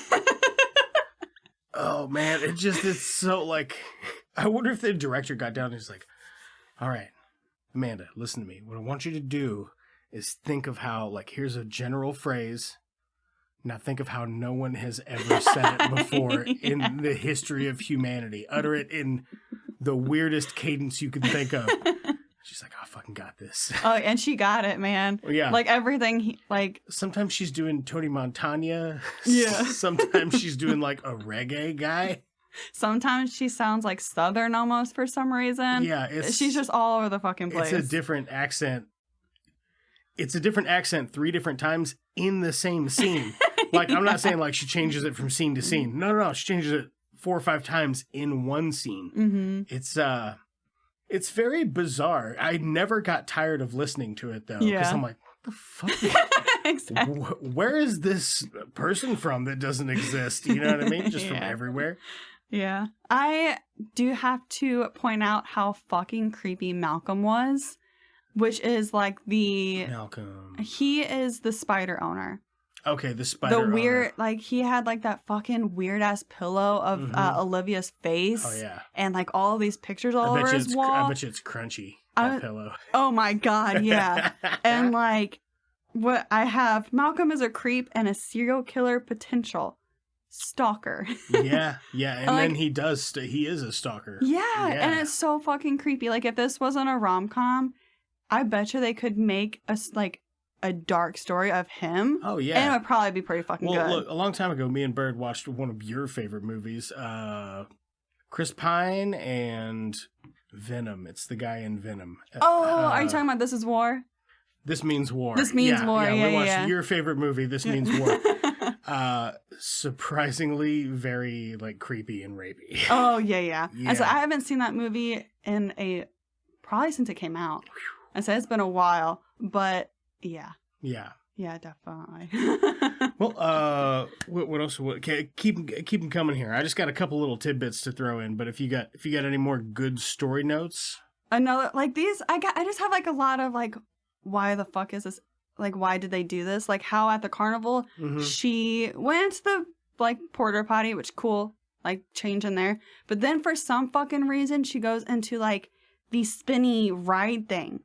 Oh man, it's so like, I wonder if the director got down and he's like, all right, Amanda, listen to me. What I want you to do is think of how, like, here's a general phrase. Now think of how no one has ever said it before in the history of humanity. Utter it in the weirdest cadence you can think of. She's like, I fucking got this. Oh, and she got it, man. Yeah. Like everything, sometimes she's doing Tony Montana. Yeah. Sometimes she's doing like a reggae guy. Sometimes she sounds like Southern almost for some reason. Yeah. She's just all over the fucking place. It's a different accent. It's a different accent 3 different times in the same scene. Like, I'm not saying like she changes it from scene to scene. No. She changes it 4 or 5 times in one scene. It's very bizarre. I never got tired of listening to it though. Because I'm like, what the fuck? Exactly. Where is this person from that doesn't exist? You know what I mean? Just from everywhere. Yeah. I do have to point out how fucking creepy Malcolm was, which is like Malcolm. He is the spider owner. Okay, the spider owner. Weird, like, he had, like, that fucking weird-ass pillow of Olivia's face. Oh, yeah. And, like, all these pictures all over his wall. I bet you it's crunchy, that pillow. Oh, my God, yeah. And, like, what I have, Malcolm is a creep and a serial killer potential stalker. yeah. And like, then he is a stalker. Yeah, and it's so fucking creepy. Like, if this wasn't a rom-com, I bet you they could make a dark story of him. Oh, yeah. And it would probably be pretty fucking good. Look, a long time ago, me and Bird watched one of your favorite movies, Chris Pine and Venom. It's the guy in Venom. Are you talking about This Is War? This Means War. This Means War, yeah. We watched your favorite movie, This Means War. Surprisingly very, like, creepy and rapey. Oh, yeah. And so I haven't seen that movie probably since it came out. I said it's been a while, but yeah. Yeah, definitely. Well, what else? Keep them coming here. I just got a couple little tidbits to throw in, but if you got any more good story notes, another like these, I just have like a lot of like, why the fuck is this? Like, why did they do this? Like, how at the carnival she went to the like porta potty, which cool, like change in there, but then for some fucking reason she goes into like the spinny ride thing.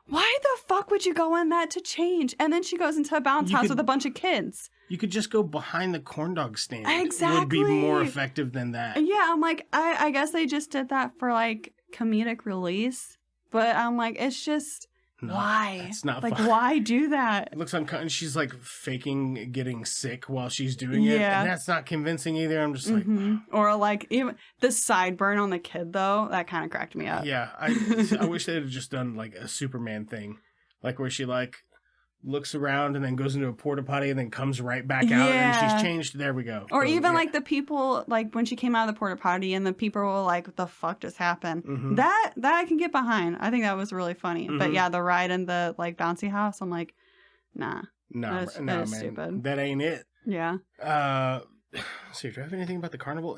Why the fuck would you go in that to change? And then she goes into a bounce house with a bunch of kids. You could just go behind the corn dog stand. Exactly. It would be more effective than that. Yeah, I'm like, I guess they just did that for, like, comedic release. But I'm like, it's just, why? It's not like, fun. Why do that? It looks unkind. She's, like, faking getting sick while she's doing it. And that's not convincing either. I'm just like... Or, like, even the sideburn on the kid, though, that kind of cracked me up. Yeah, I wish they had just done, like, a Superman thing. Like, where she, like, looks around and then goes into a porta potty and then comes right back out and she's changed. There we go. Or even, like, the people, like, when she came out of the porta potty and the people were like, what the fuck just happened? That I can get behind. I think that was really funny. But, yeah, the ride in the, like, bouncy house, I'm like, nah. No, man. Stupid. That ain't it. Yeah. Let's see, do I have anything about the carnival?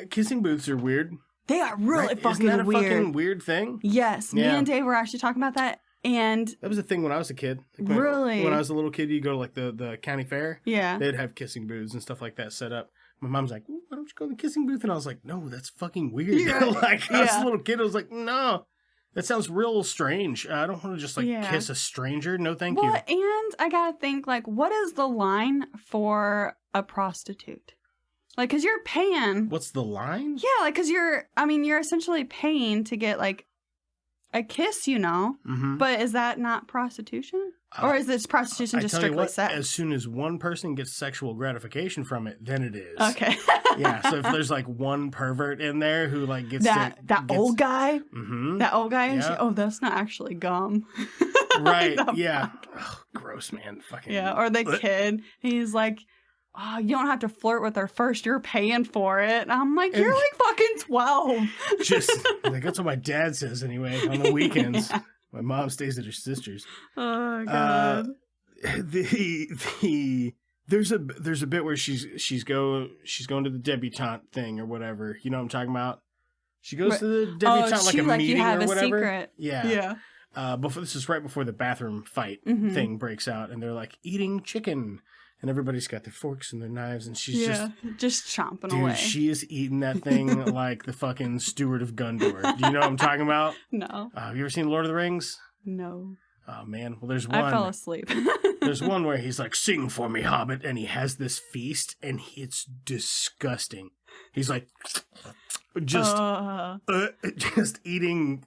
Kissing booths are weird. They are really fucking weird. Isn't that a fucking weird thing? Yes. Me and Dave were actually talking about that. And that was a thing when I was a kid. Like really? When I was a little kid, you go to like the county fair. Yeah. They'd have kissing booths and stuff like that set up. My mom's like, why don't you go to the kissing booth? And I was like, no, that's fucking weird. Yeah. Like, I was a little kid. I was like, no, that sounds real strange. I don't want to just like kiss a stranger. No, thank you. And I gotta think, like, what is the line for a prostitute? Like, because you're paying. What's the line? Yeah, like, because you're essentially paying to get, like, a kiss, you know? But is that not prostitution? Or is this prostitution just strictly sex? As soon as one person gets sexual gratification from it, then it is. Okay. Yeah, so if there's, like, one pervert in there who, like, gets that old guy? That old guy? Yeah. That's not actually gum. Right, yeah. Oh, gross, man. Fucking. Yeah, or the kid, he's like, oh, you don't have to flirt with her first. You're paying for it. And I'm like, you're like fucking 12. Just, like, that's what my dad says anyway on the weekends. Yeah. My mom stays at her sister's. Oh, God. There's a bit where she's going to the debutante thing or whatever. You know what I'm talking about? She goes to the debutante like a meeting or whatever. Secret. Yeah. This is right before the bathroom fight thing breaks out, and they're like eating chicken. And everybody's got their forks and their knives, and she's just chomping away. Dude, she is eating that thing like the fucking steward of Gondor. Do you know what I'm talking about? No. Have you ever seen Lord of the Rings? No. Oh, man. Well, there's one. I fell asleep. There's one where he's like, sing for me, Hobbit, and he has this feast, and it's disgusting. He's like, just eating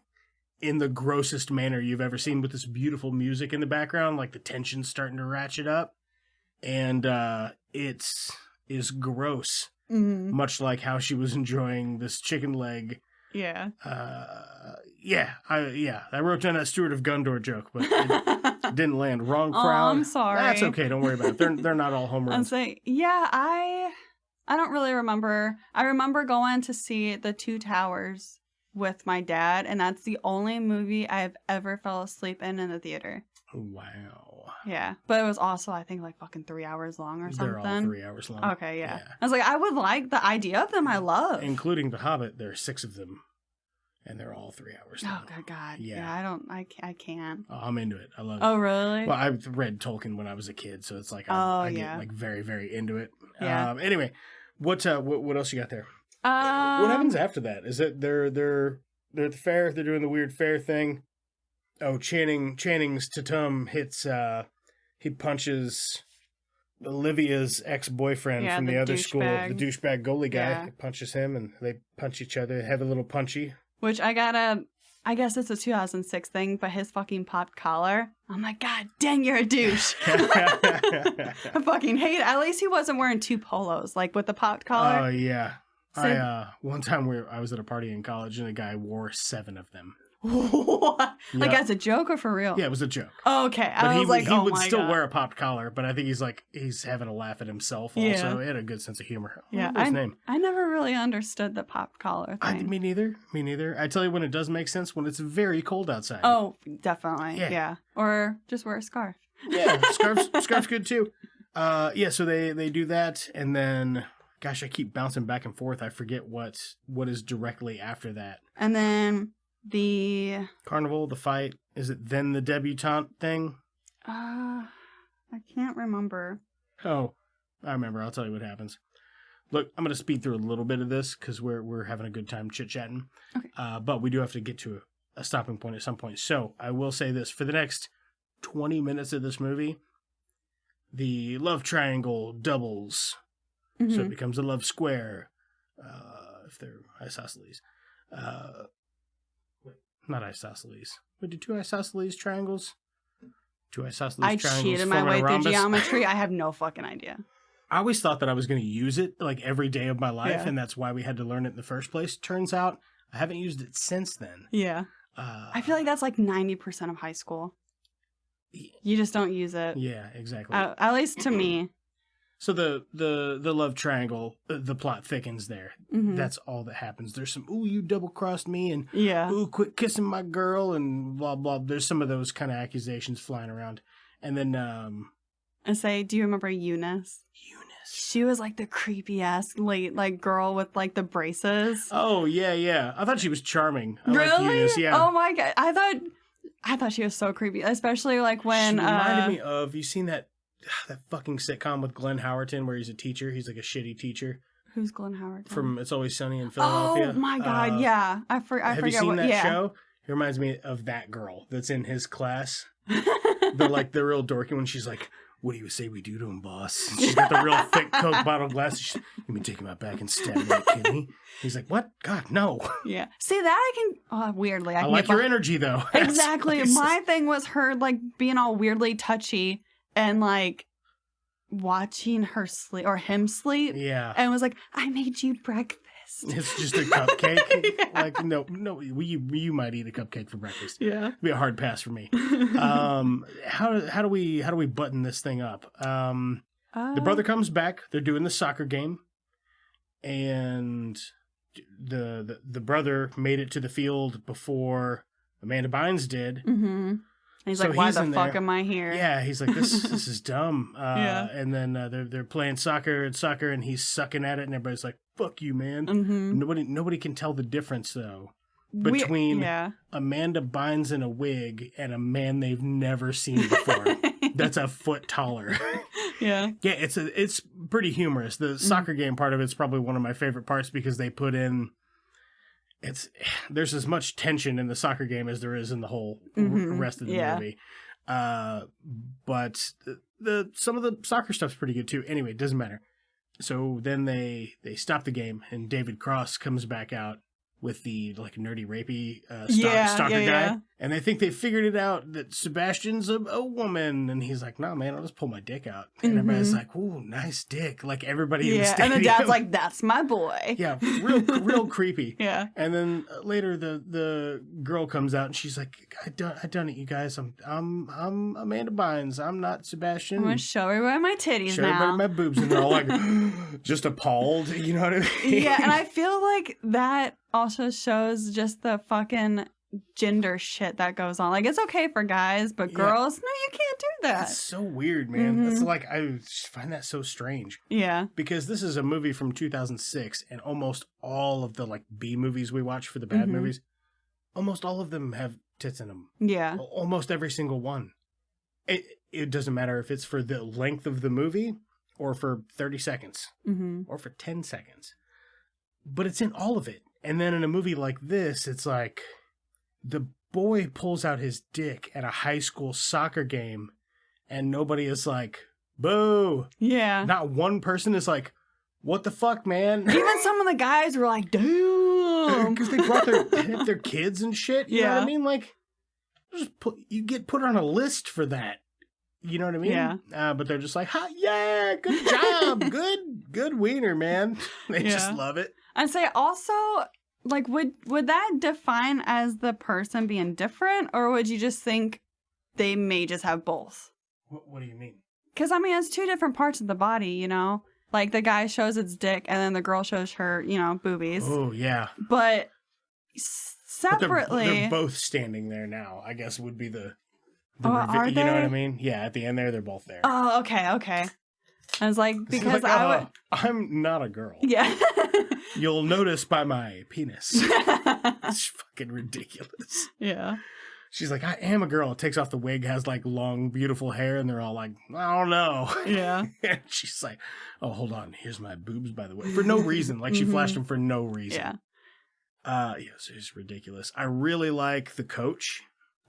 in the grossest manner you've ever seen with this beautiful music in the background, like the tension's starting to ratchet up. And it is gross, much like how she was enjoying this chicken leg. Yeah. I wrote down that Steward of Gondor joke, but it didn't land. Wrong crowd. I'm sorry. That's okay. Don't worry about it. They're not all home runs. I'm saying, I don't really remember. I remember going to see The Two Towers with my dad, and that's the only movie I've ever fell asleep in the theater. Wow. Yeah. But it was also, I think, like fucking 3 hours long or something. They're all 3 hours long. Okay, yeah. I was like, I would like the idea of them. I love. Including The Hobbit, there are 6 of them. And they're all 3 hours long. Oh, good God. Yeah. I can't. Oh, I'm into it. I love it. Oh, really? Well, I read Tolkien when I was a kid, so it's like I get like very, very into it. Yeah. Anyway, what else you got there? What happens after that? Is it they're at the fair, they're doing the weird fair thing. Oh, Channing's Tatum hits he punches Olivia's ex-boyfriend from the other school, the douchebag goalie guy. Yeah. He punches him and they punch each other, have a little punchy. Which I guess it's a 2006 thing, but his fucking popped collar. I'm like, God dang, you're a douche. I fucking hate it. At least he wasn't wearing 2 polos, like with the popped collar. Oh, yeah. So, One time I was at a party in college and a guy wore 7 of them. What? Yeah. Like as a joke or for real? Yeah, it was a joke. Oh, okay. But I was like, he would still God. wear a popped collar, but I think he's having a laugh at himself also. Yeah. He had a good sense of humor. Yeah, His name. I never really understood the popped collar thing. Me neither. I tell you when it does make sense, when it's very cold outside. Oh, definitely. Yeah. Yeah. Or just wear a scarf. Yeah, scarf's good too. So they do that, and then, gosh, I keep bouncing back and forth. I forget what is directly after that. And then the Carnival, the fight. Is it then the debutante thing? I can't remember. Oh, I remember. I'll tell you what happens. Look, I'm going to speed through a little bit of this because we're having a good time chit-chatting. Okay. But we do have to get to a stopping point at some point. So I will say this. For the next 20 minutes of this movie, the love triangle doubles. Mm-hmm. So it becomes a love square. If they're isosceles. Not isosceles. Wait, do 2 isosceles triangles? 2 isosceles triangles. I cheated my way through geometry. I have no fucking idea. I always thought that I was going to use it like every day of my life, and that's why we had to learn it in the first place. Turns out I haven't used it since then. Yeah. I feel like that's like 90% of high school. You just don't use it. Yeah, exactly. At least to me. So the love triangle, the plot thickens there. Mm-hmm. That's all that happens. There's some, ooh, you double-crossed me, and yeah, ooh, quit kissing my girl, and blah, blah. There's some of those kind of accusations flying around. And then... I say, do you remember Eunice? She was like the creepy-ass like girl with like the braces. Oh, yeah. I thought she was charming. I really? liked Eunice, yeah. Oh my God. I thought she was so creepy, especially like when... She reminded me of, you seen that fucking sitcom with Glenn Howerton where he's a teacher? He's like a shitty teacher. Who's Glenn Howerton? From It's Always Sunny in Philadelphia. Oh my God, yeah. I forget have you seen what... that show? It reminds me of that girl that's in his class. the real dorky one. She's like, what do you say we do to him, boss? And she's got the real thick Coke bottle glass. She's, you mean take him out back and stab that kidney? He's like, what? God, no. Yeah. See, that I can... weirdly. I can like your energy, though. Exactly. My thing was her, like, being all weirdly touchy and, like, watching her sleep, or him sleep. Yeah. And was like, I made you breakfast. It's just a cupcake. Yeah. Like, no, you might eat a cupcake for breakfast. Yeah. It'd be a hard pass for me. How do we button this thing up? The brother comes back. They're doing the soccer game, and the brother made it to the field before Amanda Bynes did. Mm-hmm. And he's like, why the fuck am I here? Yeah, he's like, this is dumb. Yeah. And then they're playing soccer, and he's sucking at it, and everybody's like, fuck you, man. Mm-hmm. Nobody can tell the difference, though, between Amanda Bynes in a wig and a man they've never seen before. That's a foot taller. Yeah. Yeah, it's pretty humorous. The soccer game part of it's probably one of my favorite parts because they put in... There's as much tension in the soccer game as there is in the whole rest of the movie. But some of the soccer stuff's pretty good too. Anyway, it doesn't matter. So then they stop the game and David Cross comes back out with the like nerdy rapey stalker guy. And they think they figured it out that Sebastian's a woman. And he's like, no, man, I'll just pull my dick out. And everybody's like, ooh, nice dick. Like everybody in the stadium. And the dad's like, that's my boy. Yeah, real creepy. Yeah. And then later the girl comes out and she's like, I done it, you guys. I'm Amanda Bynes. I'm not Sebastian. I'm going to show everybody my titties show now. Everybody my boobs. And they're all like, just appalled. You know what I mean? Yeah, and I feel like that also shows just the fucking gender shit that goes on. Like, it's okay for guys, but girls, no, you can't do that. It's so weird, man. It's like, I just find that so strange. Yeah. Because this is a movie from 2006, and almost all of the, like, B movies we watch for the bad movies, almost all of them have tits in them. Yeah. Almost every single one. It doesn't matter if it's for the length of the movie, or for 30 seconds, or for 10 seconds. But it's in all of it. And then in a movie like this, it's like, the boy pulls out his dick at a high school soccer game, and nobody is like, boo. Yeah. Not one person is like, what the fuck, man? Even some of the guys were like, damn. Because they brought their kids and shit. You know what I mean? Like, you get put on a list for that. You know what I mean? Yeah. But they're just like, yeah, good job. good wiener, man. They just love it. I'd say also, like, would that define as the person being different, or would you just think they may just have both? What do you mean? Because, I mean, it's two different parts of the body, you know? Like, the guy shows its dick, and then the girl shows her, you know, boobies. Oh, yeah. But separately... But they're both standing there now, I guess would be the are you they? know what I mean? Yeah, at the end there, they're both there. Oh, okay. I was like, because like, I'm not a girl. Yeah. You'll notice by my penis. It's fucking ridiculous. Yeah. She's like, I am a girl. Takes off the wig, has like long, beautiful hair, and they're all like, I don't know. Yeah. And she's like, oh, hold on. Here's my boobs, by the way. For no reason. Like, she flashed them for no reason. Yeah. Yes, it's ridiculous. I really like the coach.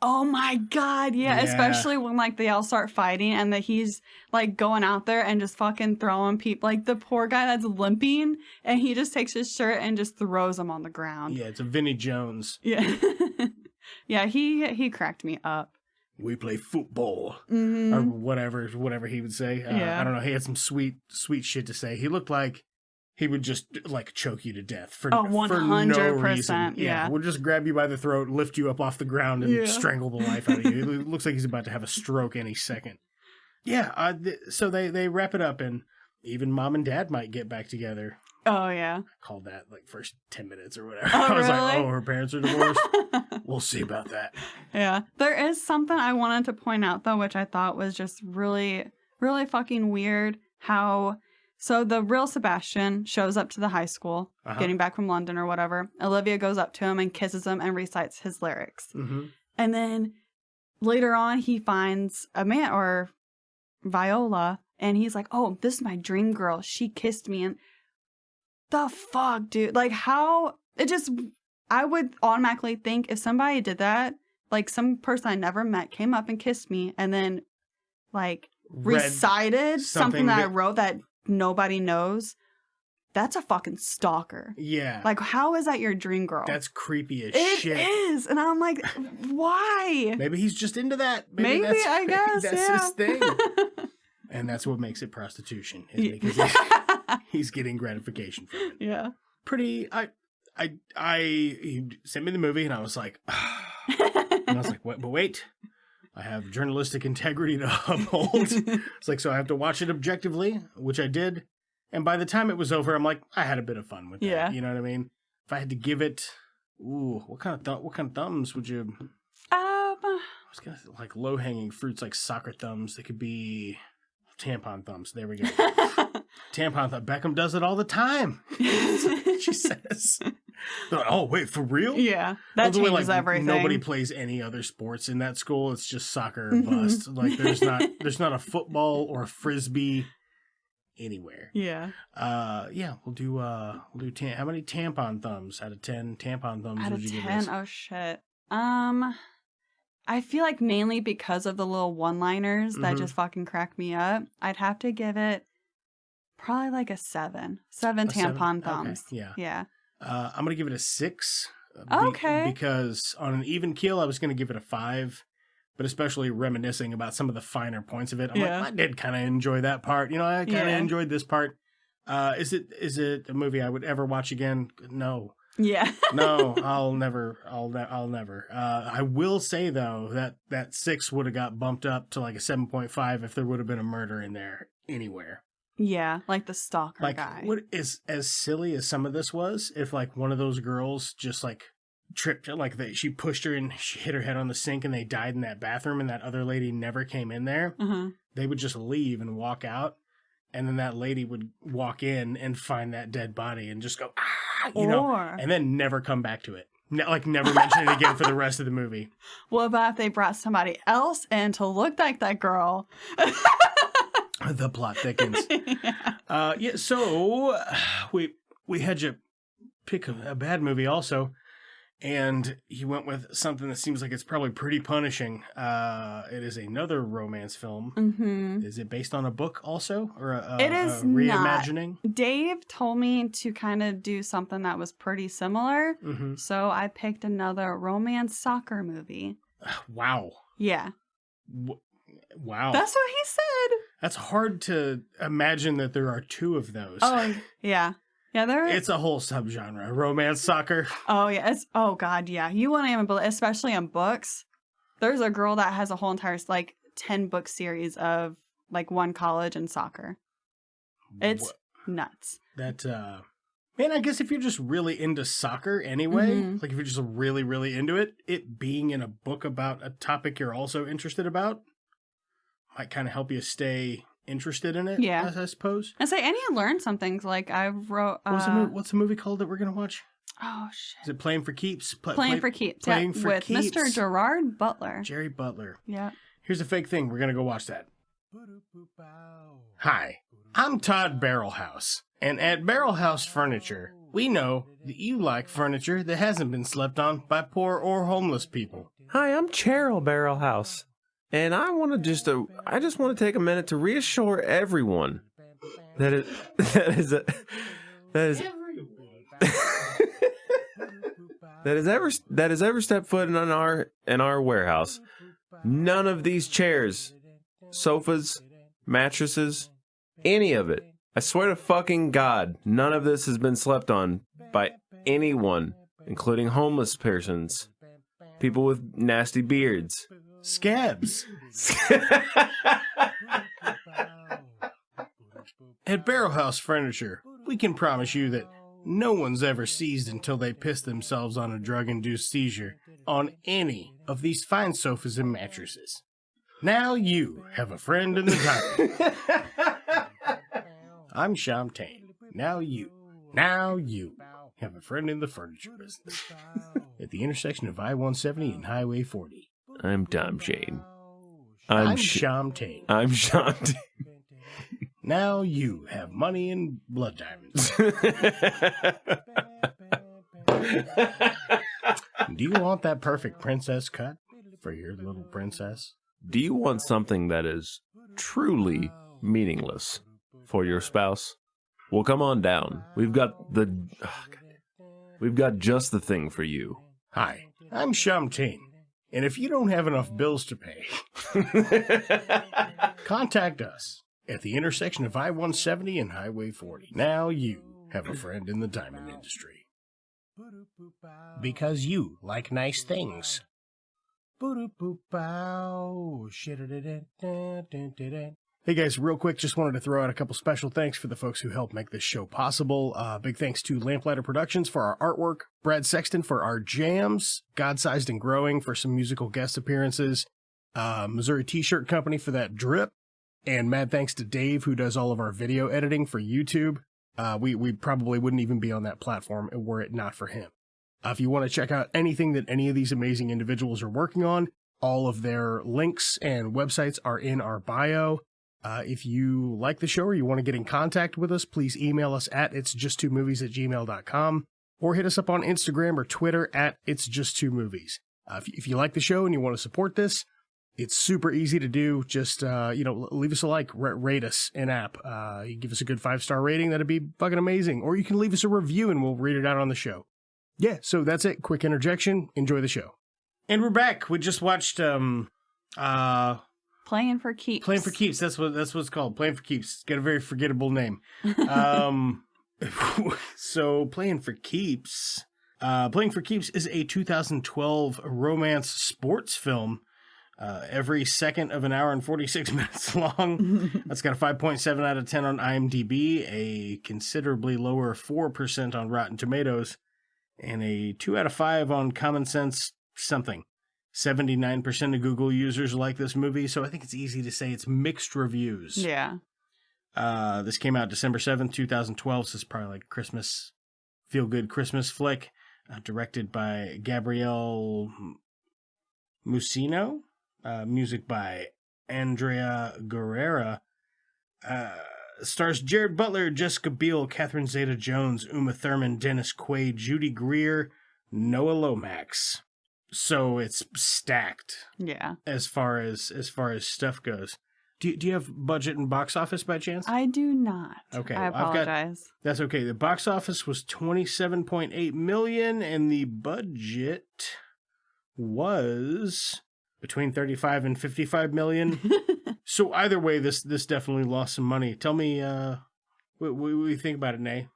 Oh my God, yeah. Especially when, like, they all start fighting and that he's, like, going out there and just fucking throwing people. Like, the poor guy that's limping, and he just takes his shirt and just throws him on the ground. Yeah, it's a Vinnie Jones. Yeah. Yeah, he cracked me up. We play football. Or whatever he would say. I don't know. He had some sweet shit to say. He looked like he would just, like, choke you to death for 100%, no reason. Yeah. Would just grab you by the throat, lift you up off the ground, and strangle the life out of you. It looks like he's about to have a stroke any second. Yeah, so they wrap it up, and even mom and dad might get back together. Oh, yeah. I called that, like, first 10 minutes or whatever. Oh, I was really? like, oh, her parents are divorced? We'll see about that. Yeah. There is something I wanted to point out, though, which I thought was just really, really fucking weird. So the real Sebastian shows up to the high school, getting back from London or whatever. Olivia goes up to him and kisses him and recites his lyrics. And then later on, he finds a man, or Viola, and he's like, oh, this is my dream girl. She kissed me. And the fuck, dude? Like, how... I would automatically think if somebody did that, like, some person I never met came up and kissed me and then, like, recited something that I wrote that nobody knows, that's a fucking stalker. Yeah. Like, how is that your dream girl? That's creepy as shit. It is. And I'm like, why? Maybe he's just into that. Maybe I guess, that's yeah. his thing. And that's what makes it prostitution. Because he's getting gratification from it. Yeah. He sent me the movie and I was like, and I was like, what? But wait. I have journalistic integrity to uphold. It's like, so I have to watch it objectively, which I did. And by the time it was over, I'm like, I had a bit of fun with that. Yeah. You know what I mean? If I had to give it, what kind of thumbs would you? I was gonna say, like, low hanging fruits, like soccer thumbs. They could be tampon thumbs. There we go. Tampon thumb. Beckham does it all the time. She says. Like, oh, wait, for real? Yeah, that changes everything. Nobody plays any other sports in that school. It's just soccer bust. Like, there's not a football or a frisbee anywhere. Yeah. We'll do how many tampon thumbs out of 10 tampon thumbs out would of you 10? give this? Oh shit. I feel like mainly because of the little one-liners that just fucking crack me up. I'd have to give it probably like a 7. 7 tampon thumbs. Okay. Yeah. Yeah. I'm going to give it a 6. Okay. Because on an even keel, I was going to give it a 5. But especially reminiscing about some of the finer points of it, I'm like, I did kind of enjoy that part. You know, I kind of enjoyed this part. Is it a movie I would ever watch again? No. Yeah. No, I'll never. I will say, though, that 6 would have got bumped up to like a 7.5 if there would have been a murder in there anywhere. Yeah, like the stalker like, guy. What is as silly as some of this was, if like one of those girls just like tripped, like she pushed her and she hit her head on the sink and they died in that bathroom and that other lady never came in there, they would just leave and walk out. And then that lady would walk in and find that dead body and just go, and then never come back to it. Like, never mention it again for the rest of the movie. What about if they brought somebody else in to look like that girl? The plot thickens. So we had you pick a bad movie also. And he went with something that seems like it's probably pretty punishing. It is another romance film. Mm-hmm. Is it based on a book also? Or it is reimagining? Not. Dave told me to kind of do something that was pretty similar. Mm-hmm. So I picked another romance soccer movie. Wow. Yeah. Wow. That's what he said. That's hard to imagine that there are two of those. Oh, yeah. Yeah, it's a whole subgenre. Romance soccer. Oh, yeah. Oh, God, yeah. You wouldn't even believe, especially in books. There's a girl that has a whole entire, 10-book series of, one college and soccer. It's nuts. That, man, I guess if you're just really into soccer anyway, if you're just really, really into it, it being in a book about a topic you're also interested about might kind of help you stay interested in it, I suppose. I say, and you learn some things. I wrote... what's the movie called that we're going to watch? Oh, shit. Is it Playing for Keeps? Playing for Keeps. With Mr. Gerry Butler. Gerry Butler. Yeah. Here's a fake thing. We're going to go watch that. Hi, I'm Todd Barrelhouse. And at Barrelhouse Furniture, we know that you like furniture that hasn't been slept on by poor or homeless people. Hi, I'm Cheryl Barrelhouse. And I just want to take a minute to reassure everyone that has ever stepped foot in our warehouse. None of these chairs, sofas, mattresses, any of it. I swear to fucking God, none of this has been slept on by anyone, including homeless persons, people with nasty beards. Scabs. At Barrelhouse Furniture, we can promise you that no one's ever seized until they piss themselves on a drug-induced seizure on any of these fine sofas and mattresses. Now you have a friend in the diamond. I'm Champagne. Now you have a friend in the furniture business. At the intersection of I-170 and Highway 40. I'm Tom Shane. I'm Champagne. I'm Champagne. Now you have money and blood diamonds. Do you want that perfect princess cut for your little princess? Do you want something that is truly meaningless for your spouse? Well, come on down. We've got just the thing for you. Hi, I'm Champagne. And if you don't have enough bills to pay, contact us at the intersection of I-170 and Highway 40. Now you have a friend in the diamond industry. Because you like nice things. Hey guys, real quick, just wanted to throw out a couple special thanks for the folks who helped make this show possible. Big thanks to Lamplighter Productions for our artwork, Brad Sexton for our jams, God-Sized and Growing for some musical guest appearances, Missouri T-Shirt Company for that drip, and mad thanks to Dave who does all of our video editing for YouTube. We probably wouldn't even be on that platform were it not for him. If you want to check out anything that any of these amazing individuals are working on, all of their links and websites are in our bio. If you like the show or you want to get in contact with us, please email us at itsjusttwomovies@gmail.com or hit us up on Instagram or Twitter at itsjusttwomovies. If you like the show and you want to support this, it's super easy to do. Just, leave us a like, rate us in app. You give us a good 5-star rating. That'd be fucking amazing. Or you can leave us a review and we'll read it out on the show. Yeah, so that's it. Quick interjection. Enjoy the show. And we're back. We just watched, Playing for Keeps. Playing for Keeps. That's what it's called. Playing for Keeps. It's got a very forgettable name. So Playing for Keeps. Playing for Keeps is a 2012 romance sports film. Every second of an hour and 46 minutes long. That's got a 5.7 out of 10 on IMDb, a considerably lower 4% on Rotten Tomatoes, And a 2 out of 5 on Common Sense something. 79% of Google users like this movie, so I think it's easy to say it's mixed reviews. Yeah. This came out December 7th, 2012, so it's probably like a Christmas, feel-good Christmas flick. Directed by Gabrielle Musino. Music by Andrea Guerrera. Stars Gerry Butler, Jessica Biel, Catherine Zeta-Jones, Uma Thurman, Dennis Quaid, Judy Greer, Noah Lomax. So it's stacked. Yeah. As far as stuff goes. Do you have budget and box office by chance? I do not. Okay. I apologize. That's okay. The box office was $27.8 million, and the budget was between $35 and $55 million. So either way, this definitely lost some money. Tell me, what do you think about it, Nay?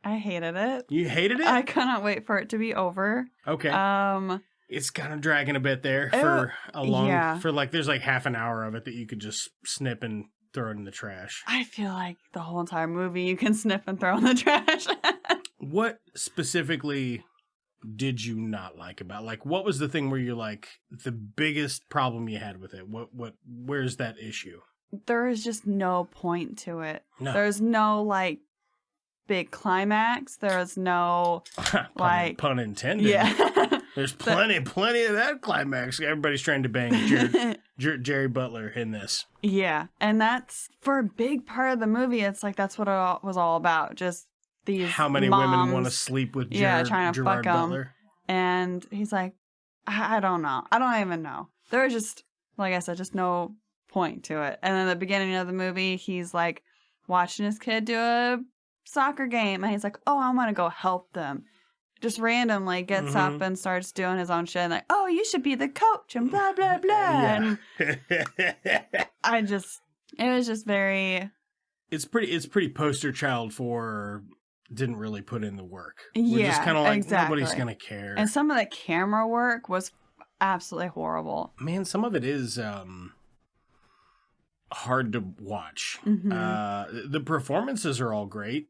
I hated it. You hated it? I cannot wait for it to be over. Okay. It's kind of dragging a bit there for a long, for like, there's like half an hour of it that you could just snip and throw it in the trash. I feel like the whole entire movie you can sniff and throw in the trash. What specifically did you not like about? Like, what was the thing where you're like, the biggest problem you had with it? Where's that issue? There is just no point to it. No. There's no, like, big climax. There is no, like... Pun intended. Yeah. There's plenty of that climax. Everybody's trying to bang Gerry Butler in this. Yeah. And that's, for a big part of the movie, it's like, that's what it was all about. Just these How many moms, women want to sleep with trying to Gerard fuck Butler? And he's like, I don't know. I don't even know. There was just, like I said, just no point to it. And then at the beginning of the movie, he's like watching his kid do a soccer game. And he's like, oh, I want to go help them. Just randomly gets up and starts doing his own shit. And like, oh, you should be the coach and blah, blah, blah. Yeah. And it was just very... It's pretty poster child for didn't really put in the work. We're Yeah, just kind of like, exactly. nobody's going to care. And some of the camera work was absolutely horrible. Man, some of it is hard to watch. The performances are all great.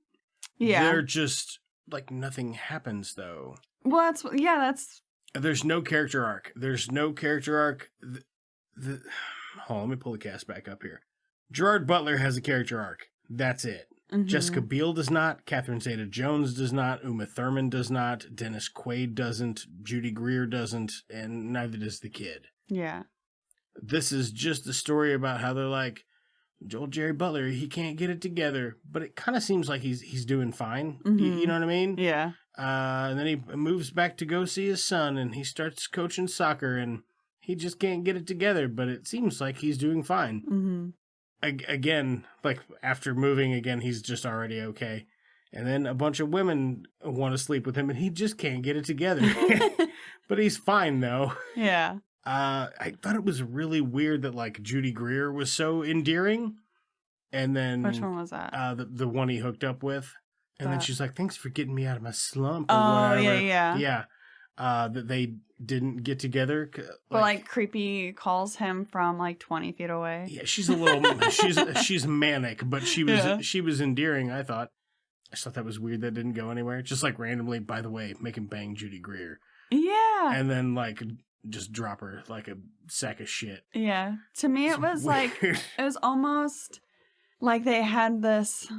Yeah. They're just, like, nothing happens, though. Well, that's... There's no character arc. Hold on, let me pull the cast back up here. Gerard Butler has a character arc. That's it. Jessica Biel does not. Catherine Zeta-Jones does not. Uma Thurman does not. Dennis Quaid doesn't. Judy Greer doesn't. And neither does the kid. Yeah. This is just a story about how they're like, Joel Gerry Butler, he can't get it together. But it kind of seems like he's doing fine. You know what I mean? Yeah. And then he moves back to go see his son, and he starts coaching soccer, and he just can't get it together. But it seems like he's doing fine. Again, like, after moving again, he's just already okay. And then a bunch of women want to sleep with him, and he just can't get it together. But he's fine, though. Yeah. I thought it was really weird that, like, Judy Greer was so endearing. And then... Which one was that? The one he hooked up with. And then she's like, thanks for getting me out of my slump. Or Oh, whatever. yeah. Yeah. That they didn't get together. But, like, creepy calls him from, like, 20 feet away. Yeah, she's a little... she's manic, but she was endearing, I thought. I just thought that was weird that didn't go anywhere. Just, like, randomly, by the way, make him bang Judy Greer. Yeah. And then, like, just drop her like a sack of shit. Yeah. To me, it was like... It was almost like they had this...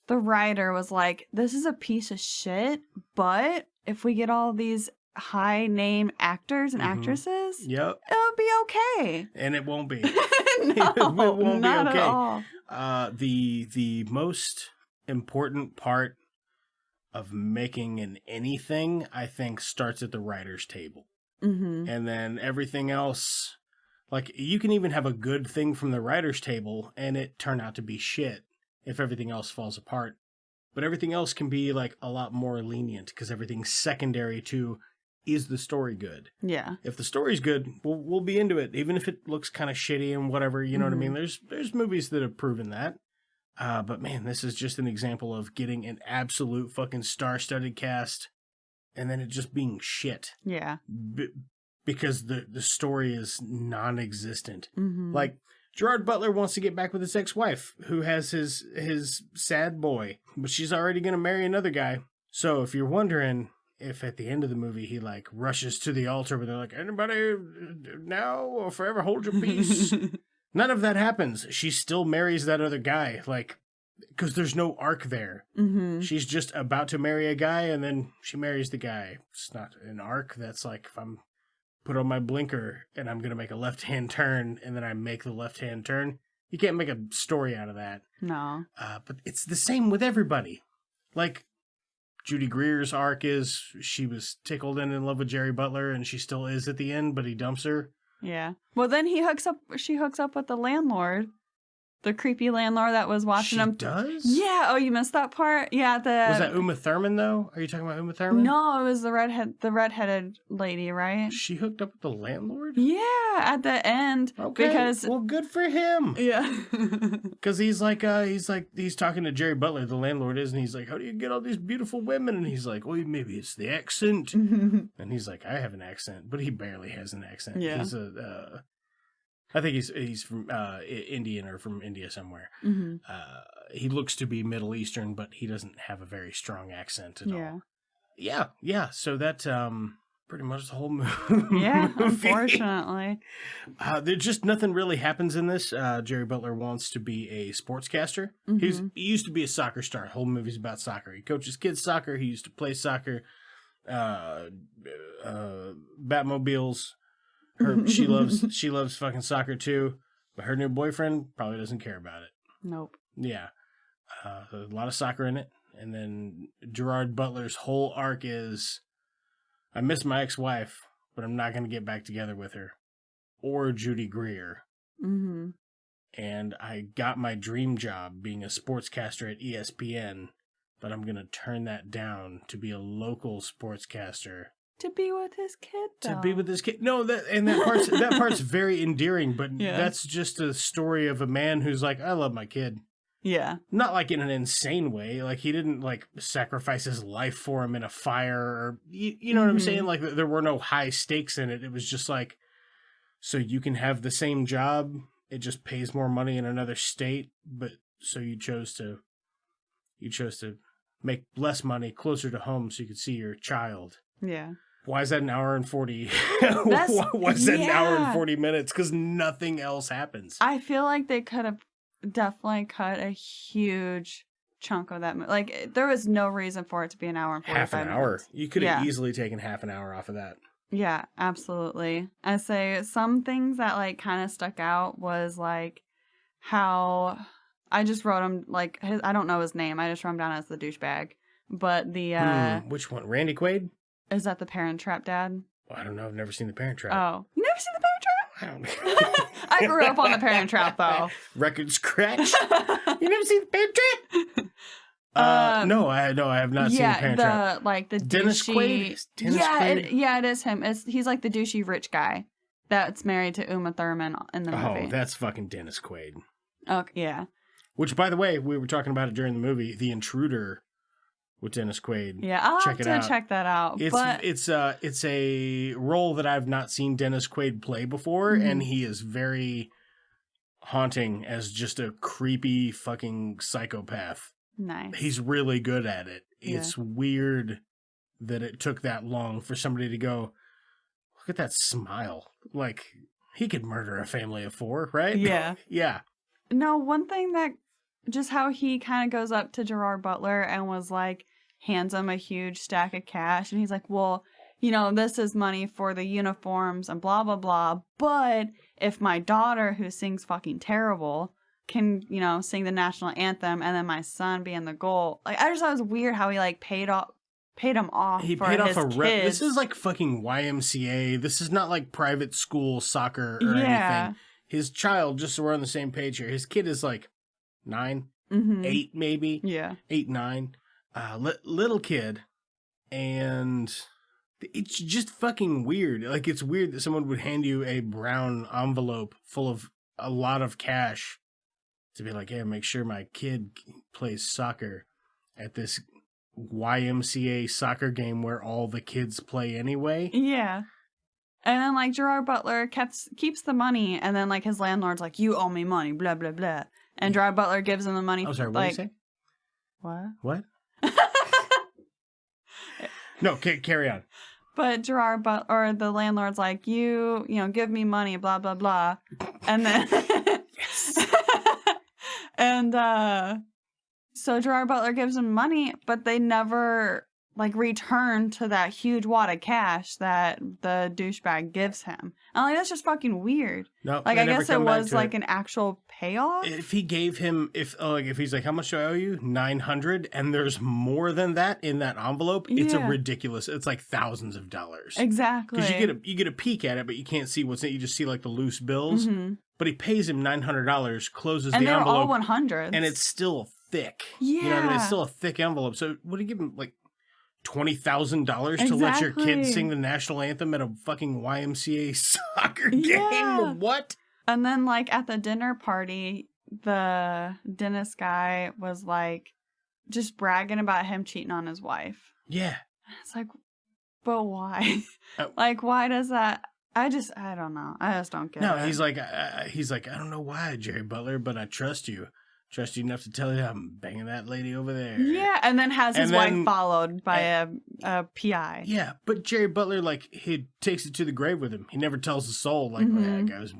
The writer was like, this is a piece of shit, but if we get all these high-name actors and actresses, Yep. it'll be okay. And it won't be. No, it won't not be okay. at all. The most important part of making anything, I think, starts at the writer's table. And then everything else, like, you can even have a good thing from the writer's table and it turn out to be shit if everything else falls apart. But everything else can be, like, a lot more lenient because everything's secondary to, is the story good? Yeah. If the story's good, we'll be into it, even if it looks kind of shitty and whatever, you know what I mean? There's movies that have proven that. But man, this is just an example of getting an absolute fucking star-studded cast and then it just being shit. Yeah. Because the story is non-existent. Like, Gerard Butler wants to get back with his ex-wife, who has his sad boy, but she's already going to marry another guy. So if you're wondering, if at the end of the movie he like rushes to the altar where they're like, anybody now or forever hold your peace. None of that happens. She still marries that other guy, like, because there's no arc there. Mm-hmm. She's just about to marry a guy, and then she marries the guy. It's not an arc. That's like if I'm put on my blinker and I'm going to make a left-hand turn, and then I make the left-hand turn. You can't make a story out of that. No. But it's the same with everybody. Like, Judy Greer's arc is she was tickled and in love with Gerry Butler, and she still is at the end, but he dumps her. Yeah. Well, then she hooks up with the landlord. The creepy landlord that was watching him. She does? Yeah. Oh, you missed that part? Yeah. Was that Uma Thurman, though? Are you talking about Uma Thurman? No, it was the redheaded lady, right? She hooked up with the landlord? Yeah, at the end. Okay. Because well, good for him. yeah. Because he's talking to Gerry Butler, the landlord is, and he's like, how do you get all these beautiful women? And he's like, well, maybe it's the accent. And he's like, I have an accent, but he barely has an accent. Yeah. He's I think he's from Indian or from India somewhere. Mm-hmm. He looks to be Middle Eastern, but he doesn't have a very strong accent at all. Yeah. So that pretty much the whole movie. Yeah, unfortunately. There's just nothing really happens in this. Gerry Butler wants to be a sportscaster. Mm-hmm. He used to be a soccer star. The whole movie's about soccer. He coaches kids soccer. He used to play soccer. Batmobiles. She loves fucking soccer too, but her new boyfriend probably doesn't care about it. Nope. Yeah, a lot of soccer in it, and then Gerard Butler's whole arc is, I miss my ex-wife, but I'm not going to get back together with her, or Judy Greer. Mm-hmm. And I got my dream job being a sportscaster at ESPN, but I'm going to turn that down to be a local sportscaster. To be with his kid, though. To be with his kid. No, that part's very endearing, but that's just a story of a man who's like, I love my kid. Yeah. Not like in an insane way. Like he didn't like sacrifice his life for him in a fire or, you know what I'm saying? Like there were no high stakes in it. It was just like, so you can have the same job. It just pays more money in another state. But so you chose to make less money closer to home so you could see your child. Yeah. Why is that an hour and 40? Why is that an hour and 40 minutes? Because nothing else happens. I feel like they could have definitely cut a huge chunk of that. Like, there was no reason for it to be an hour and 45 minutes. Half an hour. You could have easily taken half an hour off of that. Yeah, absolutely. I say some things that, like, kind of stuck out was, like, how I just wrote him, like, I don't know his name. I just wrote him down as the douchebag. But the... Which one? Randy Quaid? Is that the Parent Trap dad? Well, I don't know. I've never seen the Parent Trap. Oh. You never seen the Parent Trap? I don't know. I grew up on the Parent Trap, though. Record scratch? You never seen the Parent Trap? No, I have not seen the Parent Trap. Like the Dennis douchey... Quaid? Dennis Quaid? It is him. He's like the douchey rich guy that's married to Uma Thurman in the movie. Oh, that's fucking Dennis Quaid. Okay, yeah. Which, by the way, we were talking about it during the movie, The Intruder with Dennis Quaid. Yeah, I'll have to check that out. It's a role that I've not seen Dennis Quaid play before, and he is very haunting as just a creepy fucking psychopath. Nice. He's really good at it. Yeah. It's weird that it took that long for somebody to go, look at that smile. Like, he could murder a family of 4, right? Yeah. Yeah. No, one thing that just how he kind of goes up to Gerard Butler and was like, hands him a huge stack of cash. And he's like, well, you know, this is money for the uniforms and blah, blah, blah. But if my daughter, who sings fucking terrible, can, you know, sing the national anthem and then my son be in the goal. Like, I just thought it was weird how he like paid him off he for paid his off a kids. This is like fucking YMCA. This is not like private school soccer or anything. His child, just so we're on the same page here, his kid is like 9, 8 maybe. Yeah. 8, 9. Little kid. And it's just fucking weird. Like, it's weird that someone would hand you a brown envelope full of a lot of cash to be like, hey, make sure my kid plays soccer at this YMCA soccer game where all the kids play anyway. Yeah. And then, like, Gerard Butler keeps the money, and then, like, his landlord's like, you owe me money, blah, blah, blah. And Gerard Butler gives him the money. I'm sorry, what like, did you say? What? What? No, carry on. But Gerard Butler, or the landlord's like, you know, give me money, blah, blah, blah. And then, and so Gerard Butler gives him money, but they never, like, return to that huge wad of cash that the douchebag gives him. I'm like, that's just fucking weird. No, like, I guess it was like an actual payoff. If he gave him, if he's like, how much do I owe you? $900, and there's more than that in that envelope, it's a ridiculous. It's like thousands of dollars. Exactly. Because you get a peek at it, but you can't see what's in it. You just see like the loose bills. Mm-hmm. But he pays him $900, closes the envelope, and they're all 100s, and it's still thick. Yeah, you know what I mean? It's still a thick envelope. So would he give him like $20,000 to let your kid sing the national anthem at a fucking YMCA soccer game? What? And then, like, at the dinner party, the dentist guy was, like, just bragging about him cheating on his wife. Yeah. It's like, but why? Like, why does that... I don't know. I just don't get it. No, he's like, I don't know why, Gerry Butler, but I trust you. Trust you enough to tell you I'm banging that lady over there. Yeah, and then has his wife followed by a PI. Yeah, but Gerry Butler, like, he takes it to the grave with him. He never tells a soul, like, that guy was